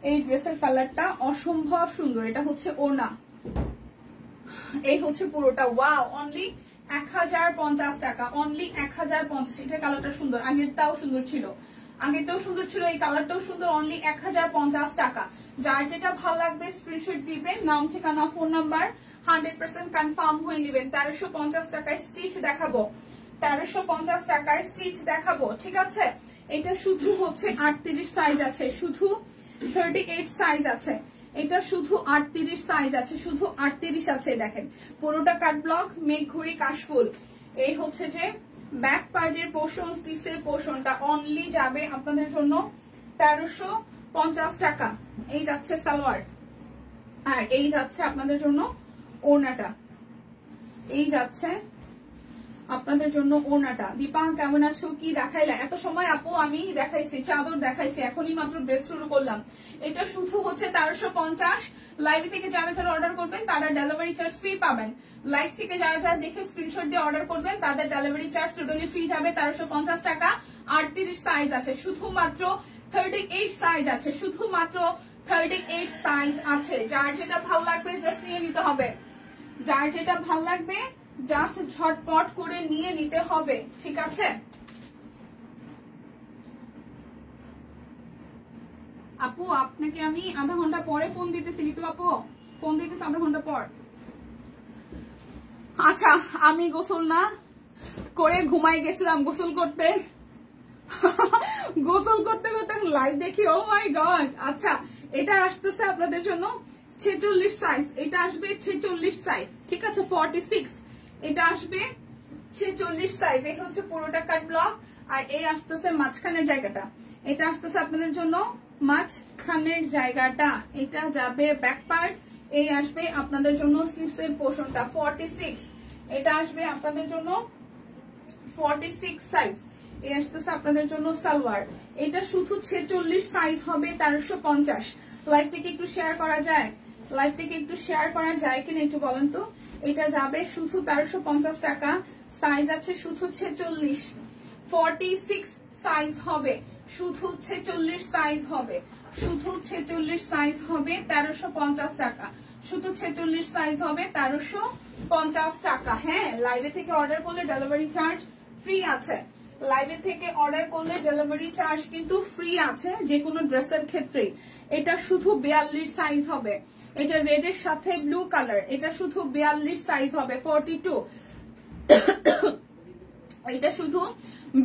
Speaker 1: এই ড্রেসের কালারটা অসম্ভব সুন্দর। এটা হচ্ছে ওনা, এই হচ্ছে পুরোটা। ওয়াও, অনলি 1050 টাকা, অনলি 1050। এটার কালারটা সুন্দর, আগেরটাও সুন্দর ছিল, আগেরটাও সুন্দর ছিল, এই কালারটাও সুন্দর। অনলি 1050 টাকা। যার যেটা ভালো লাগবে স্ক্রিনশট দিবেন, নাম ঠিকানা ফোন নাম্বার 100% কনফার্ম হয়ে নেবেন। 1350 টাকায় স্টিচ দেখাবো, 1350 টাকায় স্টিচ দেখাবো, ঠিক আছে? এটা শুধু হচ্ছে 38 সাইজ আছে, শুধু 38 সাইজ আছে। এটা শুধু 38 সাইজ আছে, শুধু 38 আছে। দেখেন পুরোটা কাট ব্লক, মেঘ ঘুরি কাশফুল। এই হচ্ছে যে ব্যাক পার্টের পোর্শন, স্টিচের পোর্শনটা অনলি যাবে আপনাদের জন্য 1350 টাকা। এই যাচ্ছে সালোয়ার, আর এই যাচ্ছে আপনাদের জন্য ওড়নাটা, এই যাচ্ছে আপনাদের জন্য ওড়নাটা। দীপা কেমন আছো? কি দেখাইলা এত সময়? আপু আমি দেখাইছি, চাদর দেখাইছি, এখনই মাত্র ড্রেস শুরু করলাম। এটা শুধু হচ্ছে 1350। লাইভ থেকে যারা যারা অর্ডার করবেন তারা ডেলিভারি চার্জ ফ্রি পাবেন। লাইভ থেকে যারা যারা দেখে স্ক্রিনশট দিয়ে অর্ডার করবেন তাদের ডেলিভারি চার্জ টোটালি ফ্রি যাবে 1350 টাকা। 38 সাইজ আছে, শুধুমাত্র 38 সাইজ আছে, শুধুমাত্র 38 সাইজ আছে। যার যেটা ভালো লাগবে জাস্ট নিয়ে নিতে হবে, যার যেটা ভালো লাগবে জাস্ট ঝটপট করে নিয়ে নিতে হবে, ঠিক আছে? আপু আপনাকে আমি আধা ঘন্টা পরে ফোন দিতেছি, ঋতু আপু ফোন দিতেছি আধা ঘন্টা পর। আচ্ছা আমি গোসল না করে ঘুমাই গেছিলাম, গোসল করতে গোসল করতে করতে লাইভ দেখি, ও মাই গড। আচ্ছা এটা আসতেছে আপনাদের জন্য 46 সাইজ, এটা আসবে 46 সাইজ, ঠিক আছে? 46, এটা আসবে 46 সাইজ। এই হচ্ছে পুরোটা কাট ব্লক, আর এই আসতেছে মাঝখানের জায়গাটা, এটা আসতেছে আপনাদের জন্য মাঝখানের জায়গাটা। এটা যাবে ব্যাক পার্ট, এই আসবে আপনাদের জন্য স্লিভসের পোর্শনটা 46, এটা আসবে আপনাদের জন্য 46 সাইজ। এই আসতেছে আপনাদের জন্য সালোয়ার, এটা শুধু 46 সাইজ হবে 1350। লাইভটাকে একটু শেয়ার করা যায়, লাইভটাকে একটু শেয়ার করা যায় কিনা একটু বলেন তো? এটা যাবে শুধু 1350 টাকা, সাইজ আছে শুধু 46, 46 সাইজ হবে, শুধু 46 সাইজ হবে, শুধু 46 সাইজ হবে 1350 টাকা, শুধু 46 সাইজ হবে 1350 টাকা। হ্যাঁ, লাইভে থেকে অর্ডার করলে ডেলিভারি চার্জ ফ্রি আছে। লাইভে থেকে অর্ডার করলে ডেলিভারি চার্জ কিন্তু ফ্রি আছে যে কোনো ড্রেসের ক্ষেত্রে। এটা শুধু 42 সাইজ হবে, এটা রেডের সাথে ব্লু কালার, এটা শুধু 42 সাইজ হবে 42। এটা শুধু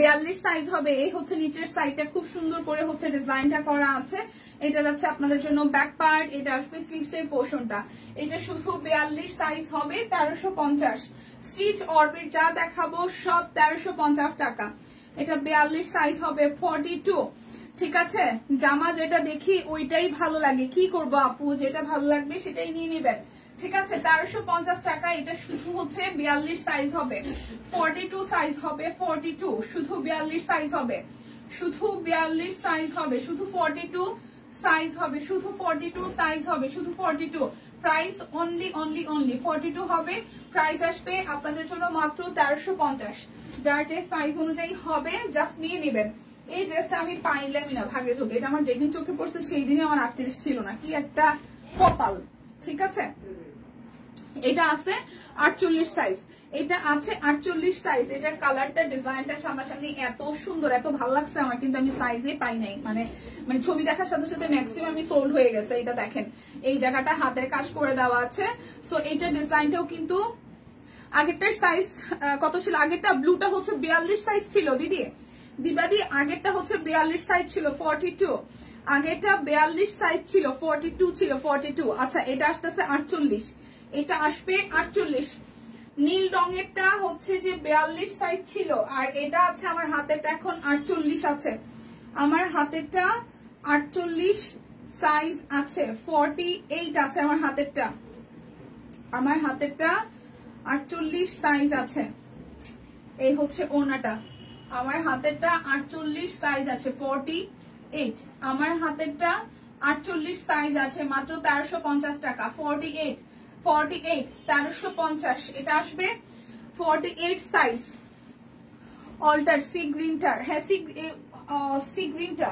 Speaker 1: 42 সাইজ হবে। এই হচ্ছে নিচের সাইডটা, খুব সুন্দর করে হচ্ছে ডিজাইনটা করা আছে। এটা যাচ্ছে আপনাদের জন্য ব্যাক পার্ট, এটা আসবে স্লিভস এর পোর্শনটা। এটা শুধু 42 সাইজ হবে 1350। স্টিচ অরবিট যা দেখাবো সব 1350 টাকা। এটা 42 সাইজ হবে 42। ঠিক আছে, জামা যেটা দেখি ওইটাই ভালো লাগে, কি করবো আপু, যেটা ভালো লাগবে সেটাই নিয়ে নেবেন। ঠিক আছে, 1350 টাকা। এটা শুধু হচ্ছে 42 সাইজ হবে 42 সাইজ হবে 42, শুধু 42 সাইজ হবে, শুধু 42 সাইজ হবে, শুধু 42 সাইজ হবে, শুধু 42 সাইজ হবে, শুধু 42। প্রাইস অনলি 42 হবে। প্রাইস আসবে আপনাদের জন্য মাত্র 1350। যার যে সাইজ অনুযায়ী হবে জাস্ট নিয়ে নেবেন। এই ড্রেসটা আমি পাইলামই না, ভাগে চোখে। এটা আমার যেদিন চোখে পড়ছে সেই দিনই আমার 38 ছিল না, কি একটা কপাল। ঠিক আছে, এটা আছে 48 সাইজ, এটা আছে 48 সাইজ। এটার কালারটা ডিজাইনটা সামনাসামনি এত সুন্দর, এত ভালো লাগছে আমার, কিন্তু আমি সাইজে পাই নাই। মানে ছবি দেখার সাথে সাথে ম্যাক্সিমাম সোল্ড হয়ে গেছে। এটা দেখেন, এই জায়গাটা হাতের কাজ করে দেওয়া আছে। সো এটা ডিজাইনটাও কিন্তু আগেরটার সাইজ কত ছিল? আগেরটা ব্লুটা হচ্ছে 42 সাইজ ছিল দিবাদি, আগেরটা হচ্ছে 42 সাইজ ছিল 42, আগেরটা 42 সাইজ ছিল 42 ছিল 42। আচ্ছা, এটা আসতেছে 48, এটা আসবে 48। নীল রঙেরটা হচ্ছে যে 42 সাইজ ছিল, আর এটা আছে আমার হাতেরটা এখন 48 আছে। আমার হাতেরটা 48 সাইজ আছে, 48 আছে আমার হাতেরটা, আমার হাতেরটা 48 সাইজ আছে। এই হচ্ছে ওনাটা, আমার হাতেরটা 48 সাইজ আছে 48, আমার হাতেরটা 48 সাইজ আছে মাত্র 1350 টাকা। 48 1350। এটা আসবে 48 সাইজ। অল্টার সি গ্রিনটার, হ্যাঁ সি গ্রিনটা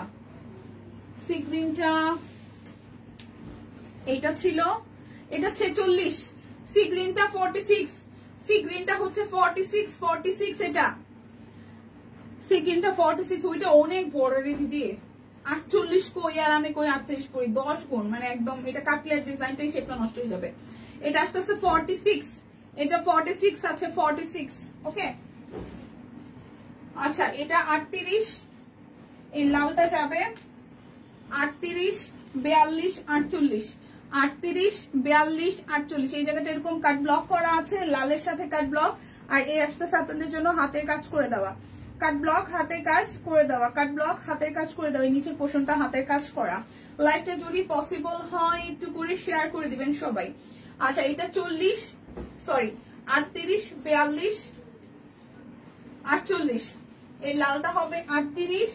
Speaker 1: এটা ছিল, এটা 46। সি গ্রিনটা 46, সি গ্রিনটা হচ্ছে 46। এটা সি গ্রিনটা 46, ওইটা অনেক বড় রে দিদি। 48 কই আর আমি কই 38 করি, 10 গুণ, মানে একদম এটা কাটলের ডিজাইনটাই শেপটা নষ্ট হয়ে যাবে। এটা আসতেছে 46, এটা 46 আছে 46। ওকে, আচ্ছা এটা 38, এই লালটা যাবে 38 42 48, 38 42 48। এই জায়গাটা এরকম কাট ব্লক করা আছে, লালের সাথে কাট ব্লক। আর এই আসতেছে আপনাদের জন্য হাতের কাজ করে দেওয়া, কাট ব্লক হাতের কাজ করে দেওয়া, কাট ব্লক হাতের কাজ করে দেওয়া। এই নিচের পোর্শনটা হাতের কাজ করা। লাইভটা যদি পসিবল হয় একটু করে শেয়ার করে দিবেন সবাই। আচ্ছা, এটা 38 42 48। এই লালটা হবে 38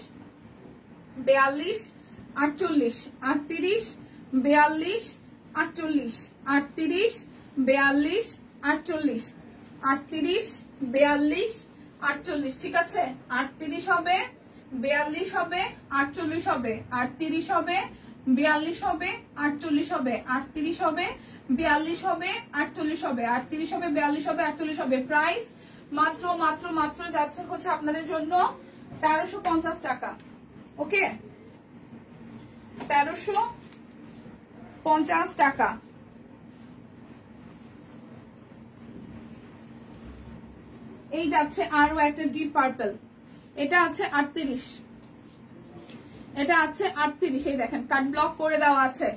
Speaker 1: 42 48, 38 42 48, 38 42 48, 38 42 48। ঠিক আছে, 38 হবে 42 হবে 48 হবে, 38 হবে 42 হবে 48 হবে, 38 হবে 42 হবে 48 হবে, 38 হবে 42 হবে 48 হবে। প্রাইস মাত্র যাচ্ছে হচ্ছে আপনাদের জন্য 1350 টাকা। ওকে, 1350 টাকা। এই যাচ্ছে আরো একটা ডিপ পার্পল, এটা আছে 38, এটা আছে 38। এই দেখেন কাট ব্লক করে দেওয়া আছে,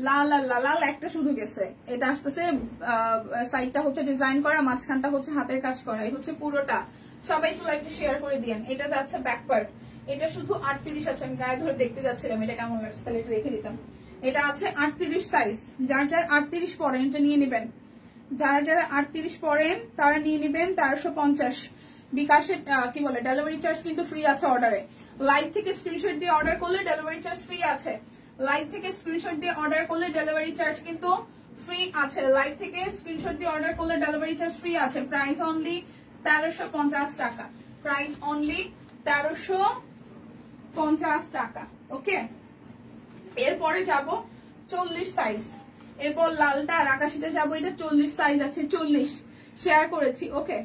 Speaker 1: লাল লাল একটা শুধু গেছে। এটা আসতেছে সাইডটা হচ্ছে ডিজাইন করা, মাঝখানটা হচ্ছে হাতের কাজ করা। এই হচ্ছে পুরোটা। সবাই একটু লাইকটা শেয়ার করে দিয়েন। এটা যাচ্ছে ব্যাক পার্ট, এটা শুধু 38 আছে। আমি গায়ে ধরে দেখতে যাচ্ছিলাম এটা কেমন লাগছে, তাহলে এটা রেখে দিতাম। এটা আছে 38 সাইজ। যার 38 পরেন এটা নিয়ে নেবেন, যারা 38 পরেন তারা নিয়ে নেবেন 1350। বিকাশের কি বলে ডেলিভারি চার্জ কিন্তু ফ্রি আছে অর্ডারে। লাইভ থেকে স্ক্রিনশট দিয়ে অর্ডার করলে ডেলিভারি চার্জ ফ্রি আছে। লাইভ থেকে স্ক্রিনশট দিয়ে অর্ডার করলে ডেলিভারি চার্জ কিন্তু ফ্রি আছে। লাইভ থেকে স্ক্রিনশট দিয়ে অর্ডার করলে ডেলিভারি চার্জ ফ্রি আছে। প্রাইস অনলি 1350 টাকা, প্রাইস অনলি 1350 টাকা। ওকে, এরপরে যাব 40 সাইজ। এরপর লালটা আর আকাশিটা যাবো, এটা 40 সাইজ আছে, 40 শেয়ার করেছি। ওকে,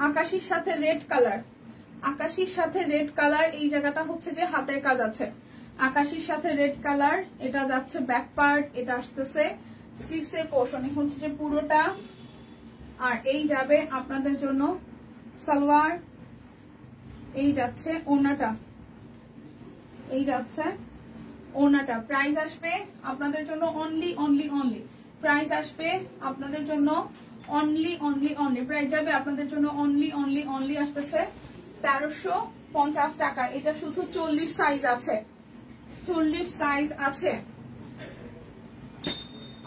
Speaker 1: আকাশির সাথে রেড কালার, আকাশির সাথে রেড কালার, এই জায়গাটা হচ্ছে যে হাতের কাজ আছে, আকাশির সাথে রেড কালার, এটা যাচ্ছে ব্যাক পার্ট, এটা আসতেছে স্লিভস এর পোর্শন, হচ্ছে যে পুরোটা। আর এই যাবে আপনাদের জন্য সালোয়ার, এই যাচ্ছে ওড়নাটা, এই যাচ্ছে ওড়নাটা। প্রাইস আসবে আপনাদের জন্য অনলি অনলি অনলি, প্রাইস আসবে আপনাদের জন্য অনলি অনলি অনলি, প্রাইস যাবে আপনাদের জন্য অনলি অনলি অনলি আসতেছে 1350 টাকা। এটা শুধু 40 সাইজ আছে, 40 সাইজ আছে।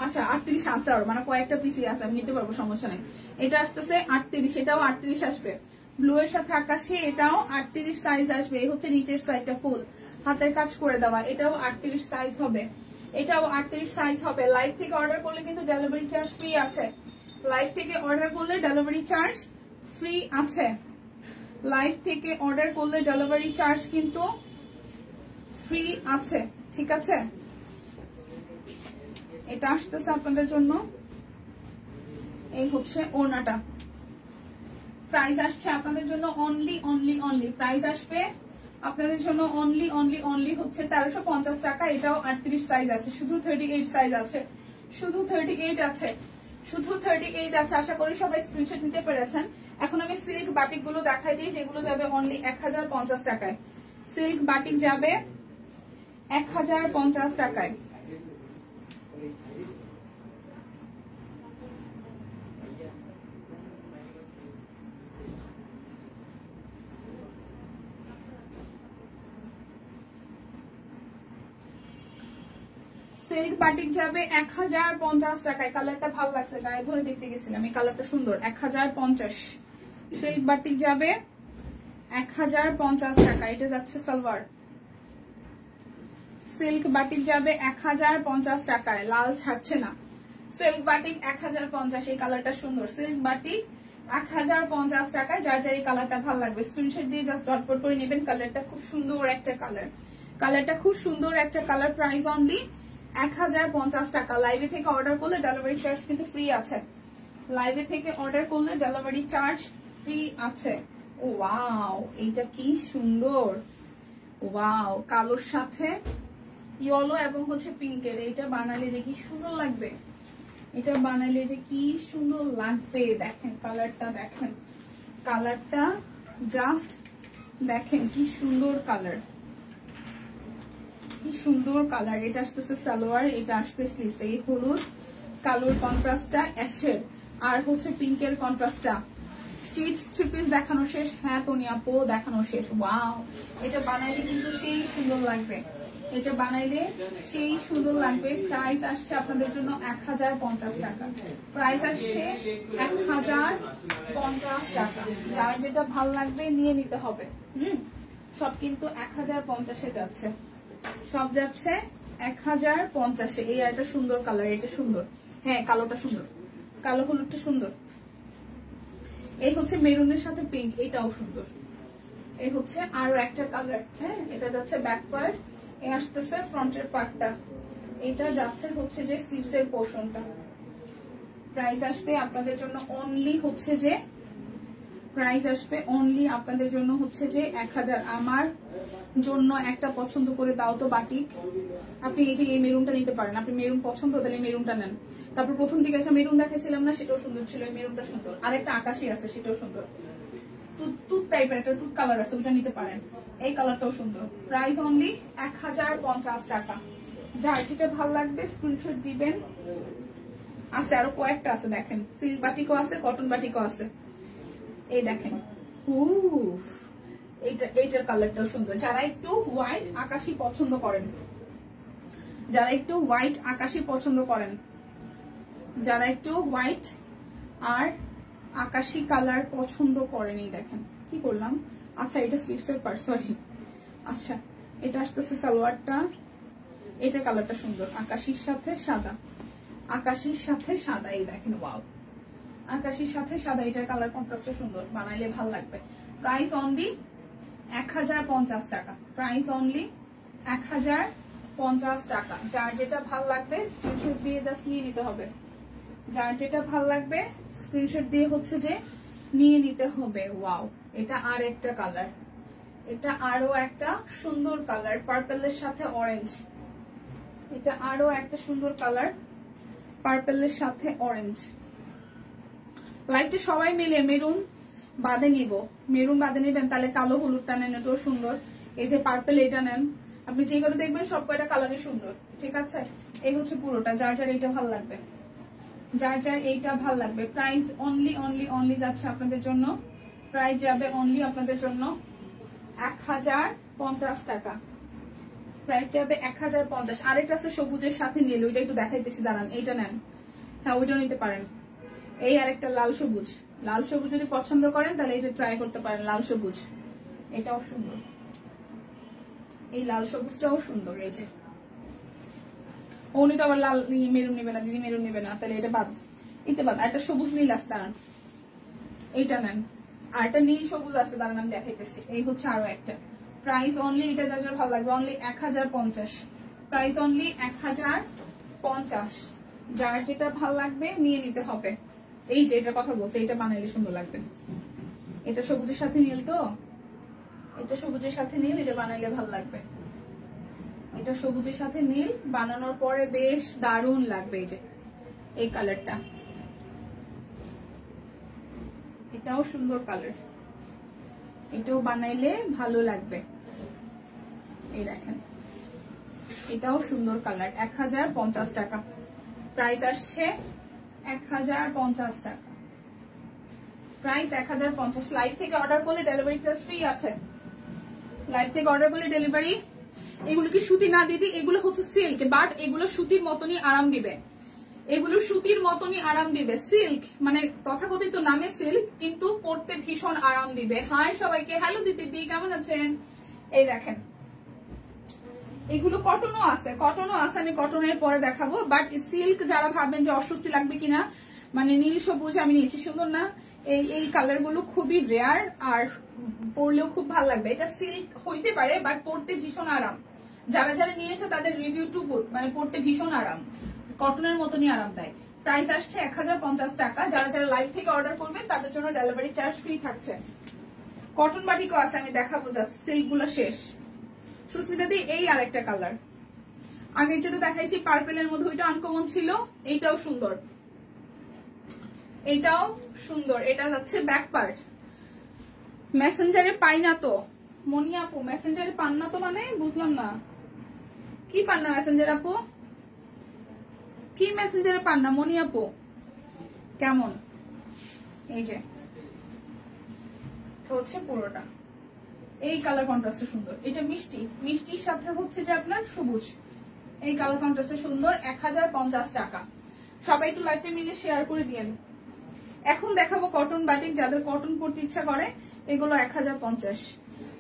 Speaker 1: আচ্ছা 38 আছে, আর মানে কয়েকটা পিসি আছে, আমি নিতে পারবো, সমস্যা নেই। এটা আসতেছে 38, এটাও 38 আসবে, ব্লু এর সাথে আকাশে, এটাও 38 সাইজ আসবে। এই হচ্ছে নিচের সাইডটা ফুল হাতের কাজ করে দেওয়া, এটাও 38 সাইজ হবে, এটাও 38 সাইজ হবে। লাইভ থেকে অর্ডার করলে কিন্তু ডেলিভারি চার্জ ফ্রি আছে, লাইভ থেকে অর্ডার করলে ডেলিভারি চার্জ ফ্রি আছে, লাইভ থেকে অর্ডার করলে ডেলিভারি চার্জ কিন্তু ফ্রি আছে, ঠিক আছে। এটা আসতেছে আপনাদের জন্য, এই হচ্ছে ওড়নাটা। প্রাইস আসছে আপনাদের জন্য অনলি অনলি অনলি, প্রাইস আসবে আপনাদের জন্য অনলি অনলি অনলি হচ্ছে 1350 টাকা। এটাও 38 সাইজ আছে, শুধু 38 সাইজ আছে, শুধু 38 আছে, শুধু 38 আছে। আশা করি সবাই স্ক্রিনশট নিতে পেরেছেন। এখন আমি সিল্ক বাটিক গুলো দেখাই দিই, যেগুলো যাবে অনলি 1050 টাকায়। সিল্ক বাটিক যাবে 1050 টাকায়। সিল্ক বাটিক যাবে 1050 টাকায়। কালারটা ভালো লাগছে, গায়ে ধরে দেখতে গেছিলাম, এই কালারটা সুন্দর, 1050। সিল্ক বাটিক যাবে 1050 টাকা, এটা যাচ্ছে সালোয়ার। সিল্ক বাটিক যাবে 1050 টাকায়, লাল ছাড়ছে না। সিল্ক বাটিক 1050, এই কালারটা সুন্দর। সিল্ক বাটিক 1050 টাকায়। যার যার এই কালারটা ভালো লাগবে স্ক্রিনশট দিয়ে জাস্ট ঝটপট করে নেবেন। কালারটা খুব সুন্দর একটা কালার, কালারটা খুব সুন্দর একটা কালার। প্রাইস অনলি 1050 টাকা। লাইভে থেকে অর্ডার করলে ডেলিভারি চার্জ কিন্তু ফ্রি আছে, লাইভে থেকে অর্ডার করলে ডেলিভারি চার্জ ফ্রি আছে। ও ওয়াও, এইটা কি সুন্দর, ওয়াও, কালোর সাথে ইয়েলো এবং হচ্ছে পিঙ্কের, এইটা বানালে যে কি সুন্দর লাগবে, এটা বানালে যে কি সুন্দর লাগবে। দেখেন কালারটা, দেখেন কালারটা, জাস্ট দেখেন কি সুন্দর কালার, কি সুন্দর কালার। এটা আসতেছে সালোয়ার, এটা আসবে স্লিভস। এই হলুদ কালোর কন্ট্রাস্টটা অ্যাশের, আর হচ্ছে পিঙ্কের কন্ট্রাস্টটা। স্টিচ থ্রি পিস দেখানো শেষ, হ্যাঁ তোনিয়া পো দেখানো শেষ। ওয়াও, এটা বানাইলে কিন্তু সেই সুন্দর লাগবে, এটা বানাইলে সেই সুন্দর লাগবে। প্রাইস আসছে আপনাদের জন্য 1050 টাকা, প্রাইস আসছে 1050 টাকা। যার যেটা ভাল লাগবে নিয়ে নিতে হবে। সব কিন্তু 1050-এ যাচ্ছে, সব যাচ্ছে 1050-এ। এই একটা সুন্দর কালার, এটা সুন্দর, হ্যাঁ কালোটা সুন্দর, কালো হলুদটা সুন্দর। এই হচ্ছে মেরুনের সাথে পিঙ্ক, এটাও সুন্দর। এই হচ্ছে আরো একটা কালার, হ্যাঁ এটা যাচ্ছে ব্যাক পার্ট, এ আসতেছে ফ্রন্টের পার্টটা, এটা যাচ্ছে হচ্ছে যে স্লিভস এর পোর্শনটা। প্রাইস আসবে আপনাদের জন্য অনলি হচ্ছে যে, প্রাইস আসবে অনলি আপনাদের জন্য হচ্ছে যে 1000। আমার জন্য একটা পছন্দ করে দাও তো বাটিক। আপনি এই যে এই মেরুনটা নিতে পারেন, আপনি মেরুন পছন্দ তাহলে মেরুনটা নেন। তারপর প্রথম দিকে একটা মেরুন দেখাইছিলাম না, সেটাও সুন্দর ছিল, এই মেরুনটা সুন্দর। আর একটা আকাশি আছে, সেটাও সুন্দর, তুত টাইপের একটা তুত কালার আছে, ওটা নিতে পারেন। এই কালারটাও সুন্দর। প্রাইস অনলি 1050 টাকা। যার যেটা ভালো লাগবে স্ক্রিনশট দিবেন। আছে আরো কয়েকটা আছে, দেখেন সিল্ক বাটিকও আছে, কটন বাটিকও আছে। এই দেখেন, এইটার কালারটাও সুন্দর। যারা একটু হোয়াইট আকাশি পছন্দ করেন, যারা একটু হোয়াইট আকাশি পছন্দ করেন, যারা একটু হোয়াইট আর আকাশি কালার পছন্দ করেন, এই দেখেন কি করলাম। আচ্ছা এটা স্লিভসের পার্ট, সরি। আচ্ছা এটা আসতেছে সালোয়ারটা, এটার কালারটা সুন্দর, আকাশির সাথে সাদা, আকাশির সাথে সাদা। এই দেখেন ওয়াও, আকাশির সাথে সাদা, এটার কালার কন্ট্রাস্টটা সুন্দর, বানাইলে ভাল লাগবে। প্রাইস অনলি 1050 টাকা, প্রাইস অনলি 50 টাকা। যার যেটা ভাল লাগবে স্ক্রিনশট দিয়ে জাস্ট নিয়ে নিতে হবে। যার যেটা ভাল লাগবে স্ক্রিনশট দিয়ে হচ্ছে যে নিয়ে নিতে হবে। ওয়াও, এটা আর একটা কালার, এটা আরো একটা সুন্দর কালার, পার্পলের সাথে অরেঞ্জ। এটা আরো একটা সুন্দর কালার, পার্পলের সাথে অরেঞ্জ। লাইটটা সবাই মিলে মেরুন বাদে নিব, মেরুন বাদে নিবেন, তাহলে কালো হলুদটা নেন, এটাও সুন্দর। এই যে পার্পল এটা নেন, আপনি যে করে দেখবেন সব কয়টা কালারই সুন্দর। ঠিক আছে, এই হচ্ছে পুরোটা। যার যার এইটা ভাল লাগবে, যার যার এইটা ভাল লাগবে। প্রাইস অনলি অনলি অনলি যাচ্ছে আপনাদের জন্য, প্রাইস যাবে অনলি আপনাদের জন্য 1050 টাকা। প্রাইস যাবে 1050। আরেকটা আছে সবুজের সাথে নীল, ওইটা একটু দেখাইতেছি, দাঁড়ান। এইটা নেন, হ্যাঁ ওইটাও নিতে পারেন। এই আরেকটা লাল সবুজ, লাল সবুজ যদি পছন্দ করেন তাহলে এই যে ট্রাই করতে পারেন, লাল সবুজ, এটাও সুন্দর। এই লাল সবুজটাও সুন্দর। এই যে উনি তো আবার লাল মেরুন নিবে না, দিদি মেরুন নিবে না, তাহলে এটা বাদ, এটা বাদ। আরেকটা সবুজ নীল আছে, দাঁড়ান এইটা নেন। আর একটা নীল সবুজ আছে, দাঁড়ান আমি দেখাইতেছি। এই হচ্ছে আরো একটা। প্রাইস অনলি, এটা যার যার ভালো লাগবে, অনলি 1050। Price only 1050। যার যেটা ভাল লাগবে নিয়ে নিতে হবে। এই যে এটার কথা বলছে, এটা বানাইলে সুন্দর লাগবে। এটা সবুজের সাথে নীল, তো এটা সবুজের সাথে নীল, এটা বানাইলে ভাল লাগবে। এটা সবুজের সাথে নীল বানানোর পরে বেশ দারুণ লাগবে। এই যে এই কালারটা, এটাও সুন্দর কালার, এটাও বানাইলে ভালো লাগবে। এই দেখেন, এটাও সুন্দর কালার। 1050 টাকা প্রাইস আসছে, 1050 টাকা প্রাইস। 1050। লাইভ থেকে অর্ডার করলে ডেলিভারি চার্জ ফ্রি আছে। লাইভ থেকে অর্ডার করলে ডেলিভারি। এগুলো কি সুতি না দিদি, এগুলো হচ্ছে সিল্ক, বাট এগুলো সুতির মতনই আরাম দিবে, এগুলো সুতির মতনই আরাম দিবে। সিল্ক মানে তথাকথিত নামে সিল্ক, কিন্তু পরতে ভীষণ আরাম দিবে। হাই সবাইকে, হ্যালো দিদি, কেমন আছেন? এই দেখেন, এগুলো কটনও আছে, কটনও আছে, আমি কটনের পরে দেখাবো। বাট সিল্ক যারা ভাবেন যে অস্বস্তি লাগবে কিনা, মানে নীল সবুজ আমি নিয়েছি, সুন্দর না? এই কালার গুলো খুবই রেয়ার, আর পরলেও খুব ভালো লাগবে। এটা সিল্ক হইতে পারে, বাট পরতে ভীষণ আরাম। যারা যারা নিয়েছে তাদের রিভিউ টু গুড, মানে পরতে ভীষণ আরাম, কটনের মতনই আরাম দেয়। প্রাইস আসছে 1050 টাকা। যারা যারা লাইভ থেকে অর্ডার করবেন তাদের জন্য ডেলিভারি চার্জ ফ্রি থাকছে। কটন বাটিকও আছে, আমি দেখাবো, জাস্ট সিল্ক গুলো শেষ। সুস্মিতা দি, এই আরেকটা কালার, আগের যেটা দেখাইছি পার্পেলের মধ্যে, ওইটা আনকমন ছিল, এইটাও সুন্দর, এইটাও সুন্দর। এটা যাচ্ছে ব্যাক পার্ট। মেসেঞ্জারে পাই না তো মনি আপু, মেসেঞ্জারে পান না তো মানে বুঝলাম না, কি পান না মেসেঞ্জার আপু, কি মেসেঞ্জারে পান না মনি আপু? কেমন? এই যে হচ্ছে পুরোটা, এই কালার কন্ট্রাস্টটা সুন্দর। এটা মিষ্টি, মিষ্টির সাথে হচ্ছে যে আপনার সবুজ, এই কালার কন্ট্রাস্টটা সুন্দর। 1050 টাকা। সবাই একটু লাইভে মিলে শেয়ার করে দিয়েন। এখন দেখাবো কটন বাটিক, যাদের কটন পরতে ইচ্ছা করে, এগুলো 1050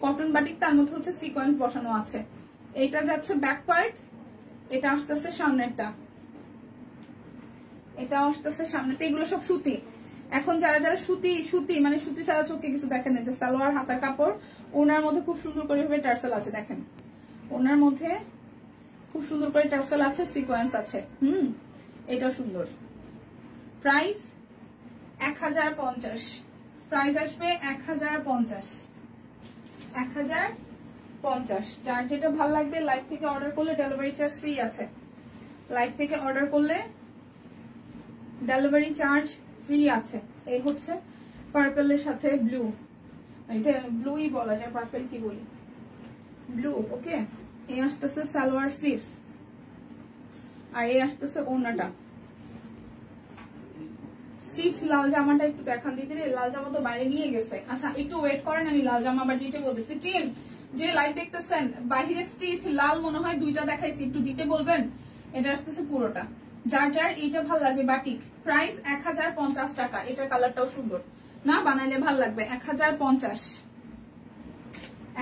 Speaker 1: কটন বাটিক। তার মধ্যে হচ্ছে সিকোয়েন্স বসানো আছে। এটা যাচ্ছে ব্যাক পার্ট, এটা আসতেছে সামনেরটা, এটা আসতেছে সামনেটা। এগুলো সব সুতি। এখন যারা যারা সুতি সুতি মানে সুতি ছাড়া চোখে কিছু দেখেন, যে সালোয়ার হাতার কাপড়, ওনার মধ্যে খুব সুন্দর করে টার্সেল আছে, দেখেন ওনার মধ্যে খুব সুন্দর করে টার্সেল আছে, সিকোয়েন্স আছে। এটা সুন্দর। প্রাইস 1050। প্রাইস আসবে 1050। 1050। যার যেটা ভালো লাগবে লাইভ থেকে অর্ডার করলে ডেলিভারি চার্জ ফ্রি আছে। লাইভ থেকে অর্ডার করলে ডেলিভারি চার্জ ফ্রি আছে। এই হচ্ছে পার্পলের সাথে ব্লু, এটা ব্লুই বলা যায়, পার্পল কি বলি, ব্লু। ওকে, এই আসতেছে সালোয়ার স্লিভস, আর এই আসতেছে ওড়নাটা। স্টিচ লাল জামাটা একটু দেখান দিদি রে, লাল জামা তো বাইরে নিয়ে গেছে। আচ্ছা একটু ওয়েট করেন, আমি লাল জামা আবার দিতে বলতেছি। টিম যে লাইভ দেখতেছেন, বাহিরে স্টিচ লাল মনে হয় দুইটা দেখাইছি, একটু দিতে বলবেন। এটা আসতেছে পুরোটা। যার যার এইটা ভাল লাগবে বাটিক। প্রাইস 1050 টাকা। এটার কালারটাও সুন্দর না, বানাইলে ভাল লাগবে। 1050।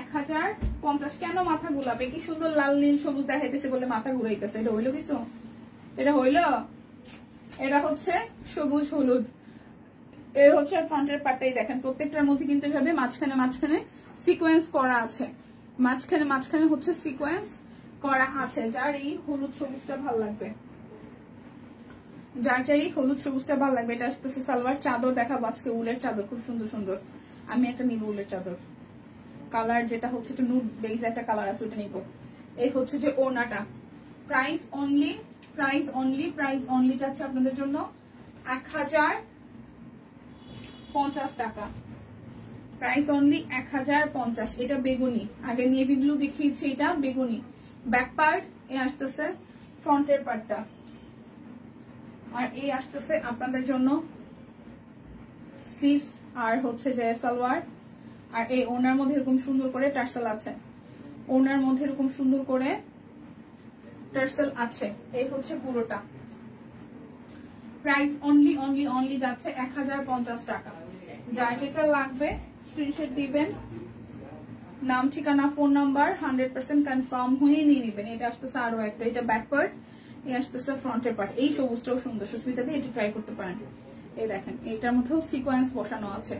Speaker 1: 1050। কেন মাথা গুলাবে? কি সুন্দর লাল নীল সবুজ দেখাইতেছে বলে মাথা ঘুরাইতেছে? এটা হইলো কিছু? এটা হইলো? এটা হচ্ছে সবুজ হলুদ। এই হচ্ছে ফ্রন্টের পার্টটাই দেখেন, প্রত্যেকটার মধ্যে কিন্তু এভাবে মাঝখানে মাঝখানে সিকোয়েন্স করা আছে। মাঝখানে মাঝখানে হচ্ছে সিকোয়েন্স করা আছে। যার এই হলুদ সবুজটা ভালো লাগবে, যার এই হলুদ সবুজটা ভালো লাগবে, এটা আসতেছে সালোয়ার। চাদর দেখাবো আজকে উলের চাদর, খুব সুন্দর সুন্দর। আমি একটা নিব উলের চাদর, কালার যেটা হচ্ছে একটু নুড বেজ একটা কালার আছে, ওটা নিব। এই হচ্ছে যে ওড়নাটা। Price only, price only, price only যাচ্ছে আপনাদের জন্য 1050 টাকা। Price only 1050। এটা বেগুনি, আগে নেভি ব্লু দেখিয়েছি, এটা বেগুনি। ব্যাক পার্ট এ আসতেছে ফ্রন্টের পার্টটা, আর এই আসতেছে আপনাদের জন্য স্লিভস আর হচ্ছে যে সালোয়ার। আর এই ওনার মধ্যে এরকম সুন্দর করে টার্সেল আছে, ওনার মধ্যে এরকম সুন্দর করে টার্সেল আছে। এই হচ্ছে পুরোটা। প্রাইস অনলি অনলি অনলি যাচ্ছে 1050 টাকা। যার যেটা লাগবে স্ক্রিনশট দিবেন, নাম ঠিকানা ফোন নাম্বার 100% কনফার্ম হয়ে নিয়ে নেবেন। এটা আসতেছে আরো একটা, এটা ব্যাক পার্ট, এই আসতেছে ফ্রন্টের পার্ট। এই সবুজটাও সুন্দর, সুস্মিতা দিয়ে এটা ট্রাই করতে পারেন। এই দেখেন এটার মধ্যেও সিকোয়েন্স বসানো আছে।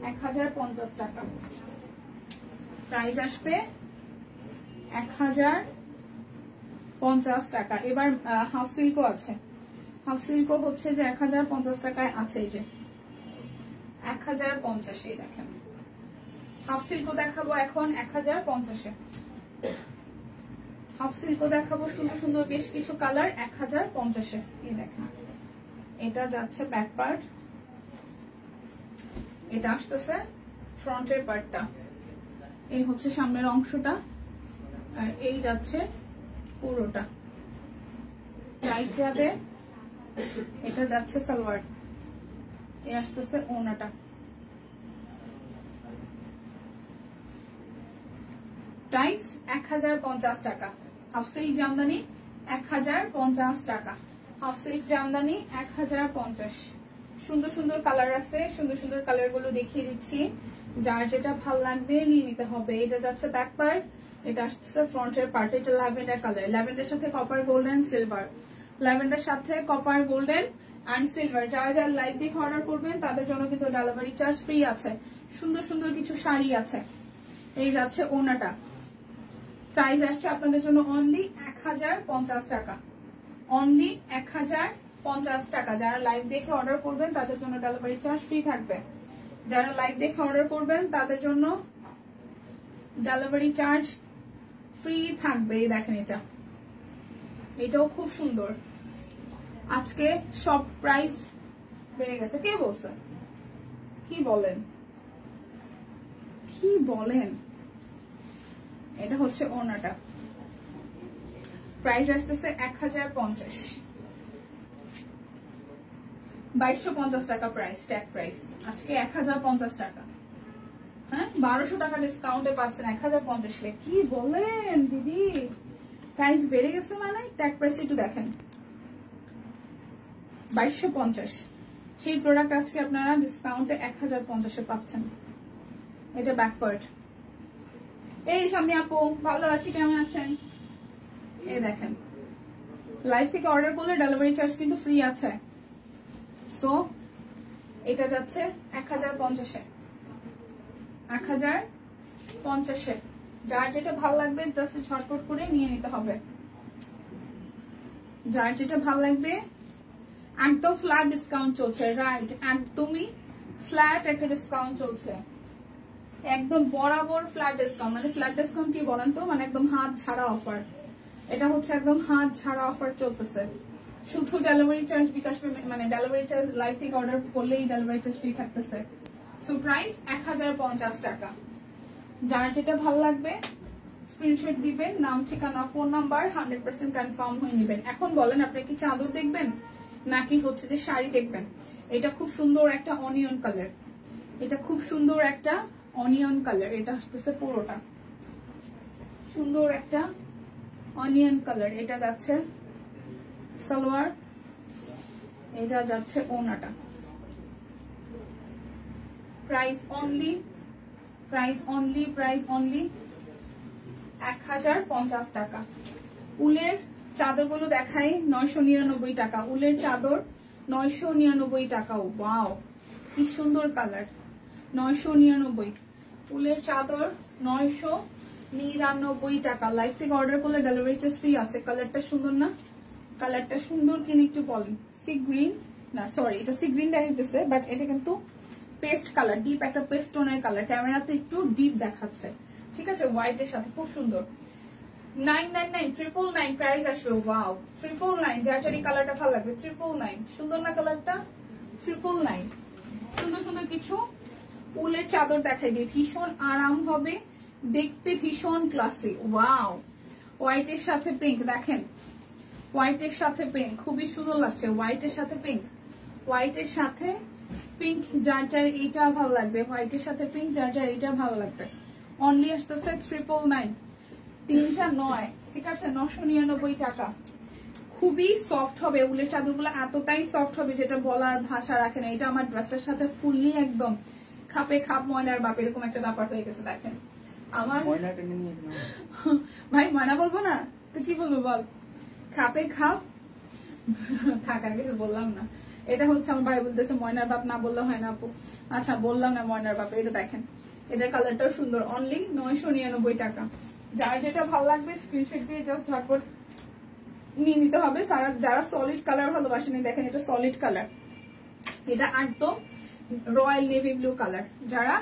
Speaker 1: 1050 টাকা প্রাইস আসবে, 1050 টাকা। এবার হাফ সিল্কও আছে, হাফ সিল্কও হচ্ছে যে 1050 টাকায় আছে। এই যে 1050, এই দেখেন হাফ সিল্কও দেখাবো এখন 1050-এ। হাফ সিল্কও দেখাবো সুন্দর সুন্দর বেশ কিছু কালার 1050-এ। এই দেখেন এটা যাচ্ছে ব্যাক পার্ট, এটা আসতেছে ফ্রন্টের পার্টটা, এই হচ্ছে সামনের অংশটা, আর এই যাচ্ছে পুরোটা। রাইট যাবে, এটা যাচ্ছে সালোয়ার, এই আসতেছে ওড়নাটা। প্রাইস 1050 টাকা। হাফ সিল্ক জামদানি 1050 টাকা, হাফ সিল্ক জামদানি 1050। সুন্দর সুন্দর কালার আছে, সুন্দর সুন্দর কালার গুলো দেখিয়ে দিচ্ছি। যার যেটা ভালো লাগবে নিয়ে নিতে হবে। এটা যাচ্ছে ব্যাক পার্ট, এটা আসতেছে ফ্রন্টের পার্ট। এটা ল্যাভেন্ডার কালার, ল্যাভেন্ডার সাথে কপার গোল্ডেন সিলভার, ল্যাভেন্ডার সাথে কপার গোল্ডেন অ্যান্ড সিলভার। যারা যারা লাইভ দেখে অর্ডার করবেন তাদের জন্য কিন্তু ডেলিভারি চার্জ ফ্রি আছে। সুন্দর সুন্দর কিছু শাড়ি আছে। এই যাচ্ছে ওড়নাটা। প্রাইস আসছে আপনাদের জন্য অনলি 1050 টাকা, অনলি 1050 টাকা। যারা লাইভ দেখে অর্ডার করবেন তাদের জন্য ডেলিভারি চার্জ ফ্রি থাকবে। যারা লাইভ দেখে অর্ডার করবেন তাদের জন্য ডেলিভারি চার্জ ফ্রি থাকবে। এই দেখেন এটা, এটাও খুব সুন্দর। আজকে সব প্রাইস বেড়ে গেছে। কে বলছে? কি বলেন, কি বলেন? এটা হচ্ছে ওড়নাটা। প্রাইস আসতেছে 1050, 2250 টাকা প্রাইস, ট্যাগ প্রাইস। আজকে 1050 টাকা, হ্যাঁ 1200 টাকা ডিসকাউন্টে পাচ্ছেন 1050। কি বলেন দিদি, প্রাইস বেড়ে গেছে মানে? ট্যাগ প্রাইস একটু দেখেন, 2250। সেই প্রোডাক্ট আজকে আপনারা ডিসকাউন্টে 1050-এ পাচ্ছেন। এটা ব্যাক পার্ট। এই সামনে আপু, ভালো আছি, কেমন আছেন? এই দেখেন লাইভ থেকে অর্ডার করলে ডেলিভারি চার্জ কিন্তু ফ্রি আছে। সো এটা যাচ্ছে 1050-এ, 1050-এ। যার যেটা ভালো লাগবে জাস্ট ঝটপট করে নিয়ে নিতে হবে। যার যেটা ভালো লাগবে। একদম ফ্ল্যাট ডিসকাউন্ট চলছে, রাইট, একদমই ফ্ল্যাট একটা ডিসকাউন্ট চলছে, একদম বরাবর ফ্ল্যাট ডিসকাউন্ট। মানে ফ্ল্যাট ডিসকাউন্ট কি বলেন তো, মানে একদম হাত ছাড়া অফার। এটা হচ্ছে একদম হাত ছাড়া অফার চলতেছে। শুধু ডেলিভারি চার্জ বিকাশ পেমেন্ট, মানে ডেলিভারি চার্জ লাইভ থেকে অর্ডার করলেই ডেলিভারি চার্জ ফ্রি থাকতেছে। সো প্রাইস 1050 টাকা। যার যেটা ভালো লাগবে স্ক্রিনশট দিবেন, নাম ঠিকানা ফোন নাম্বার 100% কনফার্ম হয়ে নেবেন। এখন বলেন আপনি কি চাদর দেখবেন নাকি হচ্ছে যে শাড়ি দেখবেন? এটা খুব সুন্দর একটা অনিয়ন কালার, এটা খুব সুন্দর একটা অনিয়ন কালার। এটা আসতেছে পুরোটা সুন্দর একটা অনিয়ন কালার। এটা যাচ্ছে সালোয়ার, এটা যাচ্ছে ওড়নাটা। Price only, price only, price only 1050 টাকা। উলের চাদরগুলো দেখাই 999 টাকা। উলের চাদর 999 টাকা। ওয়াও কি সুন্দর কালার, 999। উলের চাদর 99 টাকা। লাইভ থেকে অর্ডার করলে ডেলিভারি চার্জ ফ্রি আছে। কালারটা সুন্দর না? কালারটা সুন্দর কিনা একটু বলেন। সি গ্রিন না, সরি এটা সি গ্রিন দেখাইতেছে, বাট এটা কিন্তু পেস্ট কালার, ডিপ একটা পেস্ট টোনের কালার। ক্যামেরাতে একটু ডিপ দেখাচ্ছে, ঠিক আছে। হোয়াইটের সাথে খুব সুন্দর। 999 999 প্রাইস আসবে। ওয়াও 999, যার এই কালারটা ভালো লাগবে 999। সুন্দর না কালারটা? 999। সুন্দর সুন্দর কিছু উলের চাদর দেখাই দিই, ভীষণ আরাম হবে, দেখতে ভীষণ ক্লাসি। ওয়াও, হোয়াইটের সাথে পিঙ্ক দেখেন, হোয়াইটের সাথে পিঙ্ক খুবই সুন্দর লাগছে। হোয়াইটের সাথে পিঙ্ক, হোয়াইটের সাথে পিঙ্ক, যার যার এইটা ভালো লাগবে। হোয়াইটের সাথে পিঙ্ক, যার যার এইটা ভালো লাগবে। অনলি আসতেছে 999, 3টা 9, ঠিক আছে, 999 টাকা। খুবই সফট হবে উলের চাদরগুলো, এতটাই সফট হবে যেটা বলার ভাষা রাখে না। এটা আমার ড্রেসের সাথে ফুললি একদম খাপে খাপ, ময়নার বাপ এরকম একটা ব্যাপার হয়ে গেছে। দেখেন আমার ভাই ময়না বলবো না তো কি বলবো বল, খাপে খাপ থাকার কিছু বললাম না। এটা হচ্ছে আমার ভাই বলতেছে ময়নার বাপ না বললে হয় না আপু। আচ্ছা বললাম না ময়নার বাপ। এটা দেখেন, এটার কালারটাও সুন্দর। অনলি 999 টাকা। যার যেটা ভালো লাগবে স্ক্রিনশট দিয়ে জাস্ট ঝটপট নিয়ে নিতে হবে। যারা সলিড কালার ভালোবাসেন, দেখেন এটা সলিড কালার, এটা একদম রয়্যাল নেভি ব্লু কালার। যারা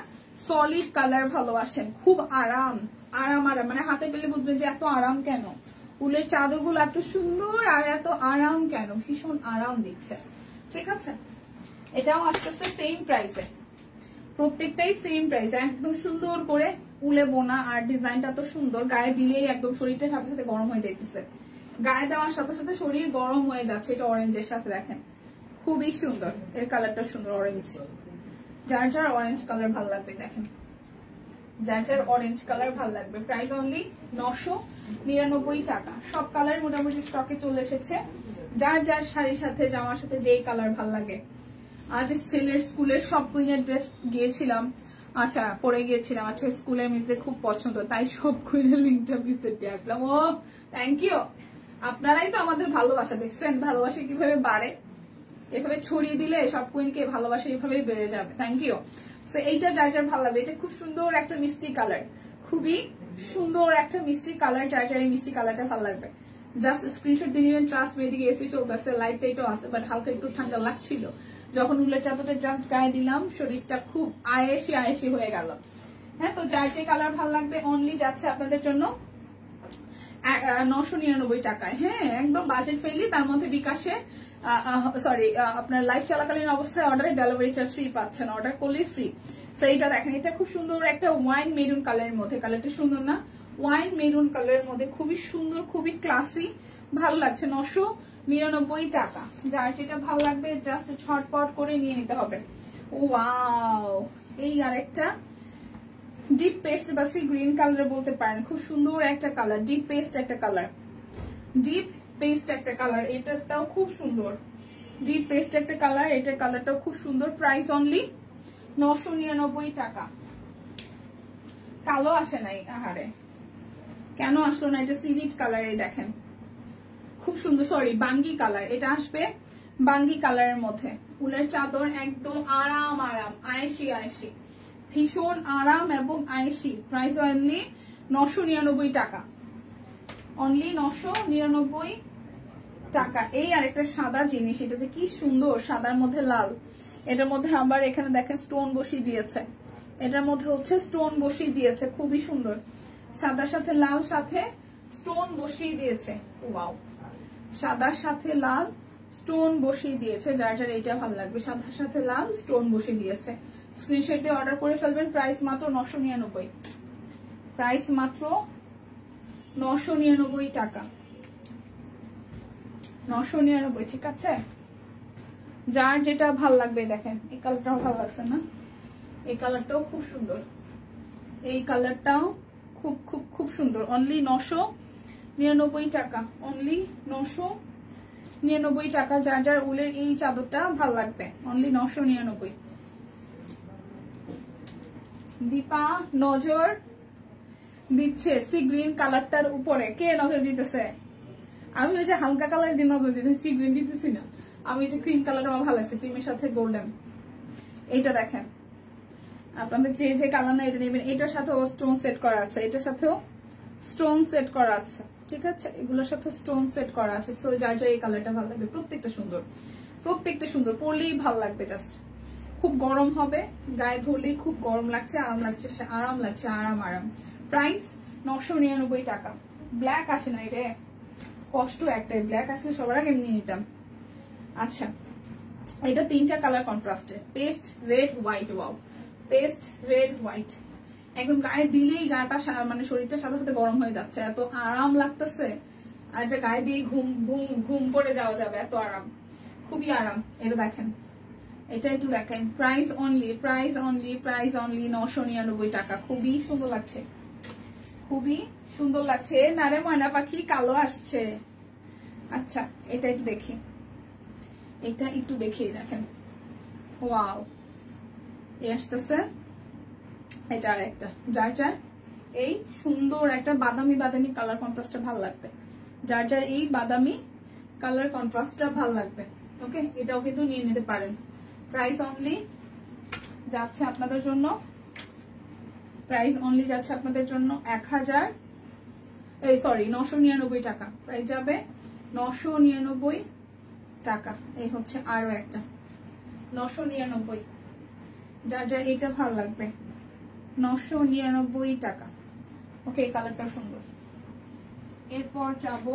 Speaker 1: সলিড কালার ভালোবাসেন, খুব আরাম আরাম আরাম, মানে হাতে পেলে বুঝবেন যে এত আরাম কেন, উলের চাদর গুলো এত সুন্দর আর এত আরাম কেন, ভীষণ আরাম দিচ্ছে, ঠিক আছে। এটাও আসতেছে সেম প্রাইসে, প্রত্যেকটাই সেম প্রাইস, একদম সুন্দর করে উলে বোনা। আর ডিজাইনটা তো সুন্দর, গায়ে দিলেই একদম শরীরটার সাথে সাথে গরম হয়ে যাইতেছে, গায়ে দেওয়ার সাথে সাথে শরীর গরম হয়ে যাচ্ছে। এটা অরেঞ্জের সাথে দেখেন, খুবই সুন্দর, এর কালারটা সুন্দর অরেঞ্জ। যার যার অরেঞ্জ কালার ভালো লাগবে দেখেন, যার যার অরেঞ্জ কালার ভালো লাগবে। প্রাইস অনলি 999 টাকা। সব কালার মোটামুটি স্টকে চলে এসেছে। যার যার শাড়ির সাথে জামার সাথে যেই কালার ভালো লাগে। আজ ছেলের স্কুলের সব কুইনের ড্রেস গিয়েছিলাম, আচ্ছা পরে গিয়েছিলাম, আচ্ছা স্কুলের মিসদের খুব পছন্দ, তাই সব কুইনের লিঙ্কটা মিসদের দিয়ে আসলাম। ও থ্যাংক ইউ, আপনারাই তো আমাদের ভালোবাসা, দেখছেন ভালোবাসা কিভাবে বাড়ে, এভাবে ছড়িয়ে দিলে সব কুইনকে ভালোবাসা এভাবেই বেড়ে যাবে। Thank you. সো এইটা যার যার ভালো লাগবে, এটা খুব সুন্দর একটা মিষ্টি কালার, খুবই সুন্দর একটা মিষ্টি কালার। যার যার এই মিষ্টি কালারটা ভালো লাগবে জাস্ট স্ক্রিনশট দিয়ে নেবেন। ট্রাস্ট এদিকে এসি চলতেছে, লাইটটা এটাও আছে, বাট হালকা একটু ঠান্ডা লাগছিল যখন উলের চাদরটা জাস্ট গায়ে দিলাম, শরীরটা খুব আয়েসি আয়েসি হয়ে গেল। হ্যাঁ, তো যার যে কালার ভালো লাগবে অনলি যাচ্ছে আপনাদের জন্য 999 টাকায়। হ্যাঁ, একদম বাজেট ফ্রেন্ডলি, তার মধ্যে বিকাশে সরি আপনার লাইভ চলাকালীন অবস্থায় অর্ডারে ডেলিভারি চার্জ ফ্রি পাচ্ছেন, অর্ডার করলে ফ্রি। তো এইটা দেখেন, এটা খুব সুন্দর একটা ওয়াইন মেরুন কালারের মধ্যে, কালারটা সুন্দর না? ওয়াইন মেরুন কালারের মধ্যে খুবই সুন্দর, খুবই ক্লাসি, ভালো লাগছে। 999 টাকা। যার যেটা ভালো লাগবে জাস্ট ছটপট করে নিয়ে নিতে হবে। ওয়াও, এই আরেকটা ডিপ পেস্ট বা সি গ্রিন কালার বলতে পারেন, খুব সুন্দর একটা কালার, ডিপ পেস্ট একটা কালার, ডিপ পেস্ট একটা কালার, এটাটাও খুব সুন্দর, ডিপ পেস্ট একটা কালার, এটার কালারটাও খুব সুন্দর। প্রাইস অনলি 999 টাকা। কালো আসে নাই, আহারে কেন আসলো না? এটা সিভিট কালার, এই দেখেন খুব সুন্দর, সরি বাঙ্গি কালার, এটা আসবে বাঙ্গি কালারের মধ্যে। উলের চাদর একদম আরাম আরাম, আয়েসি আয়েসি, ভীষণ আরাম এবং আয়েসি। প্রাইস অনলি 999 টাকা, অনলি 999 টাকা। এই আরেকটা সাদা জিনিস, এটা যে কি সুন্দর, সাদার মধ্যে লাল, এটার মধ্যে আবার এখানে দেখেন স্টোন বসিয়ে দিয়েছে, এটার মধ্যে হচ্ছে স্টোন বসিয়ে দিয়েছে, খুবই সুন্দর, সাদার সাথে লাল সাথে স্টোন বসিয়ে দিয়েছে। ওয়াও, সাদার সাথে লাল স্টোন বসিয়ে দিয়েছে। যার যার এইটা ভালো লাগবে, সাদার সাথে লাল স্টোন বসিয়ে দিয়েছে, স্ক্রিনশট দিয়ে অর্ডার করে ফেলবেন। প্রাইস মাত্র 999, প্রাইস মাত্র 999 টাকা, 999, ঠিক আছে। যার যেটা ভাল লাগবে দেখেন, এই কালারটাও ভালো লাগছে না? এই কালারটাও খুব সুন্দর, এই কালারটাও খুব খুব খুব সুন্দর। অনলি 999 টাকা, অনলি 999 টাকা। যার যার উলের এই চাদরটা ভাল লাগবে অনলি 999। দীপা নজর দিচ্ছে সি গ্রিন কালারটার উপরে, কে নজর দিতেছে? আমি ওই যে হালকা কালার দিয়ে নজর দিতেছি, সি গ্রিন দিতেছি না। আমি ওই যে ক্রিম কালারটা আমার ভালো লাগছে, ক্রিমের সাথে গোল্ডেন। এইটা দেখেন, আপনাদের যে যে কালার না এটা নেবেন, এটার সাথেও স্টোন সেট করা আছে, এটার সাথেও স্টোন সেট করা আছে, ঠিক আছে, এগুলোর সাথে স্টোন সেট করা আছে। সো যার যার এই কালারটা ভালো লাগবে, প্রত্যেকটা সুন্দর, প্রত্যেকটা সুন্দর, পরলেই ভালো লাগবে। জাস্ট খুব গরম হবে, গায়ে ধরলেই খুব গরম লাগছে, আরাম লাগছে, আরাম লাগছে, আরাম আরাম। প্রাইস 999 টাকা। ব্ল্যাক আসে না রে, কষ্ট একটাই, ব্ল্যাক আসলে সবার আগে নিয়ে নিতাম। আচ্ছা, এটা 3টা কালার কন্ট্রাস্টে, paste red white. Wow, paste red white, একদম গায়ে দিলেই গাটা মানে শরীরটা সাথে সাথে গরম হয়ে যাচ্ছে, এত আরাম লাগতেছে। আর এটা গায়ে দিয়ে ঘুম ঘুম ঘুম পড়ে যাওয়া যাবে, এত আরাম, খুবই আরাম। এটা দেখেন, এটা একটু দেখেন। Price only, price only, price only 999 টাকা। খুবই সুন্দর লাগছে, খুবই সুন্দর লাগছে। নারে ময়না পাখি কালো আসছে। আচ্ছা, এটা একটু দেখি, এটা একটু দেখি, দেখেন, ওয়াও, এই আসতেছে। এটা আর একটা, যার যার এই সুন্দর একটা বাদামি বাদামি কালার কন্ট্রাস্টটা ভালো লাগবে, যার যার এই বাদামি কালার কন্ট্রাস্টটা ভালো লাগবে, ওকে, এটাও কিন্তু নিয়ে নিতে পারেন। প্রাইস অনলি যাচ্ছে আপনাদের জন্য, প্রাইস অনলি যাচ্ছে আপনাদের জন্য 999 টাকা। প্রাইস যাবে 999 টাকা। এই হচ্ছে আরো একটা 999, যার যার এটা ভালো লাগবে 999 টাকা। ওকে, এই কালারটা সুন্দর। এরপর যাবো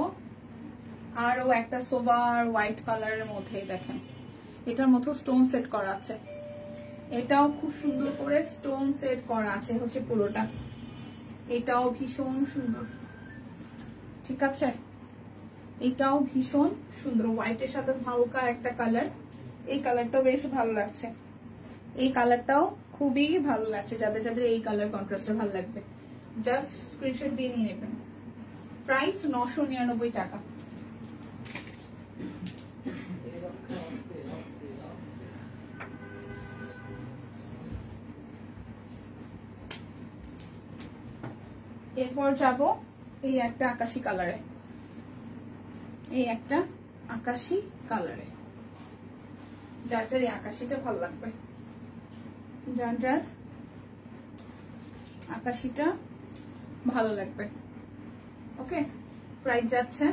Speaker 1: আরো একটা সোবার হোয়াইট কালারের মধ্যে, দেখেন, এটার মধ্যে স্টোন সেট করা আছে, এটাও খুব সুন্দর করে স্টোন সেট করা আছে, হচ্ছে পুরোটা। এটাও ভীষণ সুন্দর, ঠিক আছে, এটাও ভীষণ সুন্দর, হোয়াইটের সাথে হালকা একটা কালার। এই কালারটাও বেশ ভালো লাগছে, এই কালারটাও খুবই ভালো লাগছে। যাদের যাদের এই কালার কন্ট্রাস্টটা ভালো লাগবে জাস্ট স্ক্রিনশট দিয়ে নিয়ে নেবেন। প্রাইস 999 টাকা। এরপর যাব এই একটা আকাশি কালারে, এই একটা আকাশি কালারে, যার যার এই আকাশিটা ভালো লাগবে, যার যার আকাশিটা ভালো লাগবে, ওকে। প্রাইস যাচ্ছে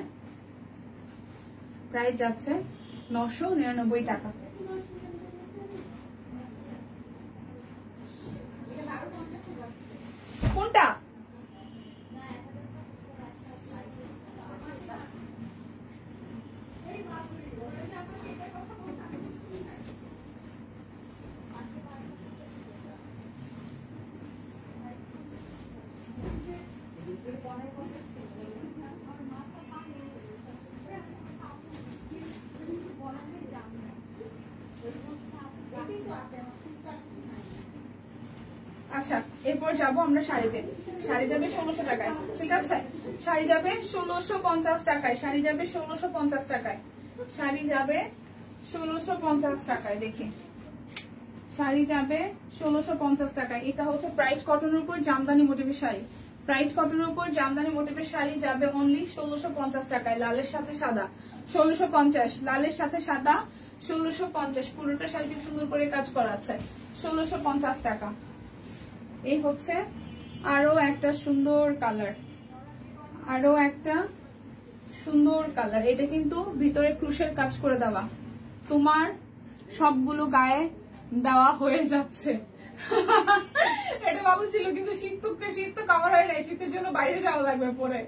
Speaker 1: 999 টাকা। কোনটা? আচ্ছা, এরপর যাব আমরা শাড়িতে। শাড়ি যাবে 1600 টাকায়, ঠিক আছে, শাড়ি যাবে 1650 টাকায়, শাড়ি যাবে 1650 টাকায়, শাড়ি যাবে 1650 টাকায়। দেখি, শাড়ি যাবে 1650 টাকায়। এটা হচ্ছে ব্রাইট কটনের উপর জামদানি মোটিভের শাড়ি, ব্রাইট কটনের উপর জামদানি মোটিভের শাড়ি যাবে অনলি 1650 টাকায়, লালের সাথে সাদা 1650, লালের সাথে সাদা 1650, পুরোটা শাড়িতে সুন্দর করে কাজ করা আছে, 1650 টাকা। এই হচ্ছে আরো একটা সুন্দর কালার, আরো একটা সুন্দর কালার। এটা কিন্তু ভিতরে ক্রুশের কাজ করে দেওয়া, তোমার সবগুলো গায়ে দেওয়া হয়ে যাচ্ছে। এটা ভালো ছিল, কিন্তু শীত তো কভার হয় নাই, শীতের জন্য বাইরে যাওয়া লাগবে পরে,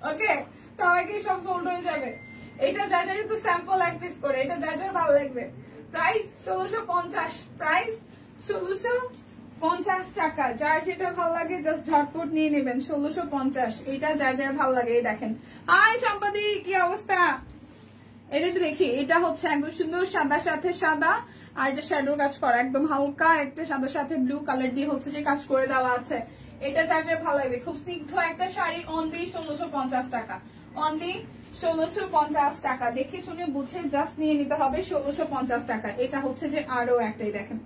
Speaker 1: ওকে, তার আগে সব সোল্ড হয়ে যাবে। এটা যা যা কিন্তু স্যাম্পল এক পিস করে, এটা যা যা ভালো লাগবে। প্রাইস 1650, প্রাইস 1650 টাকা। যার যেটা ভালো লাগে জাস্ট ঝটপট নিয়ে নেবেন, 1650। এটা যার যার ভালো লাগে। দেখেন, হাই সম্পাদি, কি অবস্থা? এটা দেখি, এটা হচ্ছে একদম সুন্দর সাদার সাথে সাদা, আর এটা শ্যাডোর কাজ করা, একদম হালকা একটা সাদার সাথে ব্লু কালার দিয়ে হচ্ছে যে কাজ করে দেওয়া আছে। এটা যার যার ভালো লাগবে, খুব স্নিগ্ধ একটা শাড়ি, অনলি 1650 টাকা, অনলি 1650 টাকা। দেখে শুনে বুঝে জাস্ট নিয়ে নিতে হবে, 1650 টাকা। এটা হচ্ছে যে আরো একটাই, দেখেন,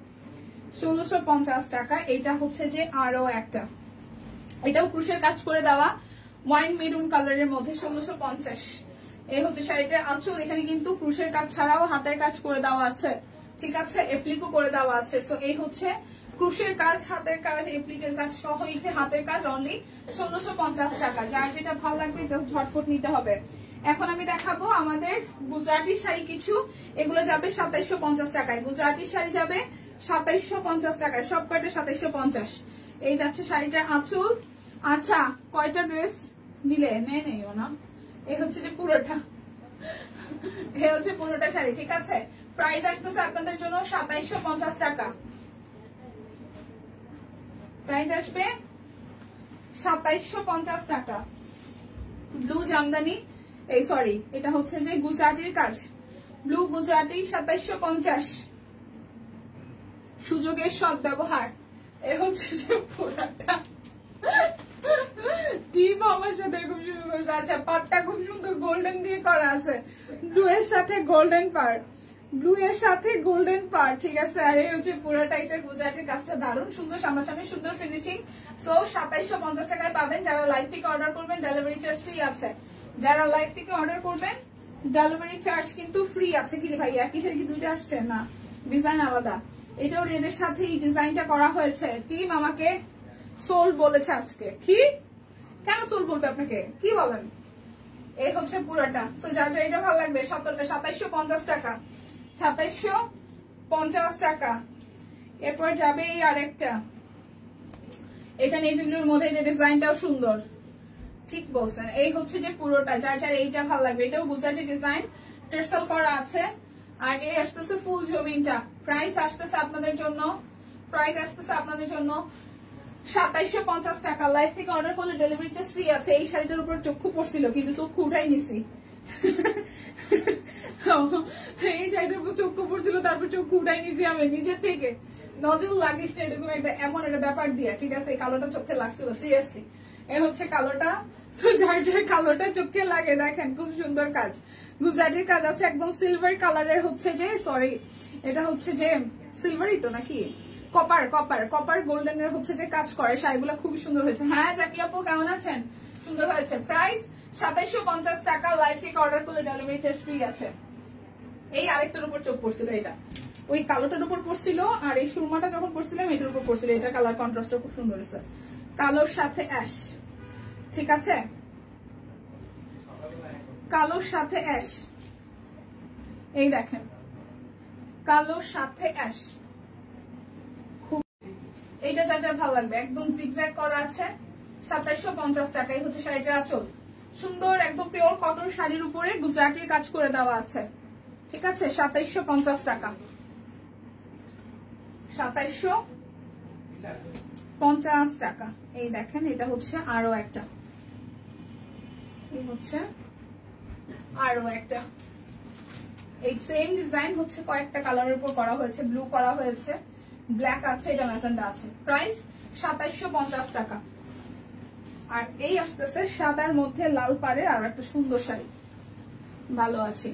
Speaker 1: 1650 টাকা। এটা হচ্ছে যে আরো একটা, এটাও ক্রুশের কাজ করে দেওয়া, ওয়াইন মেরুন কালারের মধ্যে, 1650। এই হচ্ছে শাড়িটার আঁচল, এখানে কিন্তু ক্রুশের কাজ ছাড়াও হাতের কাজ করে দেওয়া আছে, ঠিক আছে, এপ্লিকও করে দেওয়া আছে। সো এই হচ্ছে ক্রুশের কাজ, হাতের কাজ, এপ্লিকের কাজ সহ এতে হাতের কাজ অনলি 1650 টাকা। যার যেটা ভালো লাগবে জাস্ট ঝটপট নিতে হবে। এখন আমি দেখাবো আমাদের গুজরাটি শাড়ি কিছু, এগুলো যাবে 2750 টাকায়। গুজরাটি শাড়ি যাবে 2750 টাকায়, সব কয়টা 2750। এই যাচ্ছে শাড়িটার আঁচল। আচ্ছা কয়টা ড্রেস নিলে? নেইও না, এই হচ্ছে যে পুরোটা, এই হচ্ছে পুরোটা শাড়ি। ঠিক আছে, প্রাইস আসতেছে আপনাদের জন্য 2750 টাকা। প্রাইস আসবে 2750 টাকা। ব্লু জামদানি, এই সরি এটা হচ্ছে যে গুজরাটির কাজ, ব্লু গুজরাটি 2750। সুযোগের সৎ ব্যবহার, এ হচ্ছে যে পুরাটা। টিপ আমার সাথে খুব শুরু করেছে। আচ্ছা পাটটা খুব সুন্দর গোল্ডেন দিয়ে করা আছে, ব্লু এর সাথে গোল্ডেন পার, ব্লু এর সাথে গোল্ডেন পার। ঠিক আছে, আর এই হচ্ছে পুরোটা। এটার গুজরাটের কাজটা দারুণ সুন্দর, সামনাসামনি সুন্দর ফিনিশিং। সো 2750 টাকায় পাবেন। যারা লাইভ থেকে অর্ডার করবেন ডেলিভারি চার্জ ফ্রি আছে। যারা লাইভ থেকে অর্ডার করবেন ডেলিভারি চার্জ কিন্তু ফ্রি আছে। কি রে ভাই, একই শাড়ি কি দুইটা আসছে? না, ডিজাইন আলাদা। এটাও রেডের সাথে এই ডিজাইনটা করা হয়েছে। টিম আমাকে সোল বলেছে আজকে। কি কেন সোল বলবে আপনাকে, কি বলেন? এই হচ্ছে পুরোটা। সো যার এটা ভালো লাগবে 2750 টাকা, 2750 টাকা। এরপর যাবে এই আরেকটা, এটা নেভি ব্লুর মধ্যে, এটা ডিজাইনটাও সুন্দর। ঠিক বলছেন, এই হচ্ছে যে পুরোটা। যার যার এইটা ভালো লাগবে, এটাও গুজরাটি ডিজাইন, টার্সেল করা আছে। আর এই আসতেছে ফুল জমিনটা। প্রাইস আসতেছে আপনাদের জন্য, প্রাইস আসতেছে আপনাদের জন্য 2750 টাকা। লাইভ থেকে অর্ডার করলে ডেলিভারি চার্জ ফ্রি আছে। এই শাড়িটার উপর চক্ষু পড়ছিল কিন্তু চক্ষু উঠাই নিছি। এই শাড়িটার উপর চক্ষু পড়ছিল, তারপর চক্ষু উঠাই নিছি আমি নিজের থেকে। নজর লাগিস না এরকম একটা, এমন একটা ব্যাপার দিয়ে। ঠিক আছে, এই কালোটা চোখে লাগছিল সিরিয়াসলি। এ হচ্ছে কালোটা। তো যার যার কালোটা চোখে লাগে, দেখেন খুব সুন্দর কাজ, গুজরাটির কাজ আছে। একদম সিলভার কালারের হচ্ছে যে, সরি এটা হচ্ছে যে সিলভারই তো নাকি কপার, কপার কপার গোল্ডেনের হচ্ছে যে কাজ করে। শাড়িগুলো খুবই সুন্দর হয়েছে। হ্যাঁ জাকি আপু কেমন আছেন? সুন্দর হয়েছে। প্রাইস 2750 টাকা। লাইভ থেকে অর্ডার করলে ডেলিভারি চার্জ ফ্রি আছে। এই আরেকটার উপর চোখ পড়ছিল, এটা ওই কালোটার উপর পড়ছিল, আর এই সুরমাটা যখন পড়ছিলাম এটার উপর পড়ছিল। এটা কালার কন্ট্রাস্টটা খুব সুন্দর হয়েছে, কালোর সাথে অ্যাশ। ঠিক আছে, কালোর সাথে অ্যাশ, এই দেখেন কালোর সাথে অ্যাশ। খুব এইটা যার যার ভালো লাগবে। একদম জিগজ্যাগ করা আছে, 2750 টাকাই হচ্ছে শাড়িটার আঁচল। সুন্দর একদম পিওর কটন শাড়ির উপরে গুজরাটির কাজ করে দেওয়া আছে। ঠিক আছে, 2750 টাকা, 2750 টাকা। এই দেখেন এটা হচ্ছে আরো একটা, এই হচ্ছে আরো একটা। এই সেম ডিজাইন হচ্ছে কয়েকটা কালারের উপর করা হয়েছে, ব্লু করা হয়েছে, ব্ল্যাক আছে, এটা ম্যাজেন্ডা আছে। প্রাইস 2750 টাকা। আর এই আসতেছে সাদার মধ্যে লাল পাড়ের আর একটা সুন্দর শাড়ি। ভালো আছে।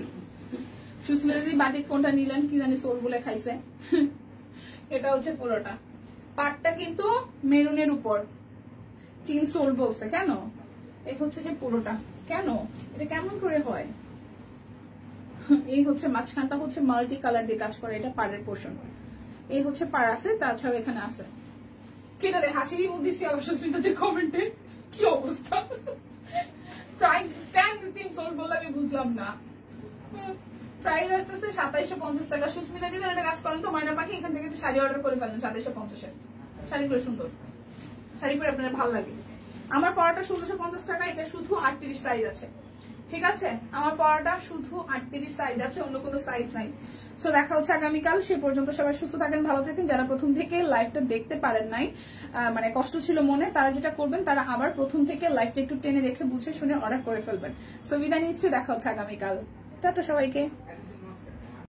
Speaker 1: সুস্মিতাদি বাটিক কোনটা নিলেন কি জানি, সোল বলে খাইছে। এটা হচ্ছে পুরোটা। পাটটা কিন্তু মেরুনের উপর, টিম সোল বলছে কেন? এই হচ্ছে যে পুরোটা। কেন এটা কেমন করে হয়? এই হচ্ছে মাঝখানটা হচ্ছে মাল্টি কালার দিয়ে কাজ করে, এটা পাড়ের পোর্শন। এই হচ্ছে পাড় আছে, তাছাড়াও এখানে আছে। কেটে রে হাসির মধ্যে আবার সুস্মিতাদের কমেন্টে কি অবস্থা। প্রাইস টিম সোল বলে আমি বুঝলাম না। প্রাইস আসতেছে 2750 টাকা। সুস্মিতা দিদি একটা কাজ করেন তো, ময়না পাখি এখান থেকে একটা শাড়ি অর্ডার করে ফেলেন 2750-এর। শাড়িগুলো সুন্দর, শাড়ি পরে আপনার ভালো লাগে। আমার পরাটা 1650 টাকা, এটা শুধু 38 সাইজ আছে। ঠিক আছে, আমার পরাটা শুধু 38 সাইজ আছে, অন্য কোনো সাইজ নাই। সো দেখা হচ্ছে আগামীকাল। সে পর্যন্ত সবাই সুস্থ থাকেন, ভালো থাকেন। যারা প্রথম থেকে লাইভটা দেখতে পারেন নাই, মানে কষ্ট ছিল মনে, তারা যেটা করবেন তারা আবার প্রথম থেকে লাইভটা একটু টেনে দেখে বুঝে শুনে অর্ডার করে ফেলবেন। সো বিদায় নিচ্ছে, দেখা হচ্ছে আগামীকাল। টাটা সবাইকে।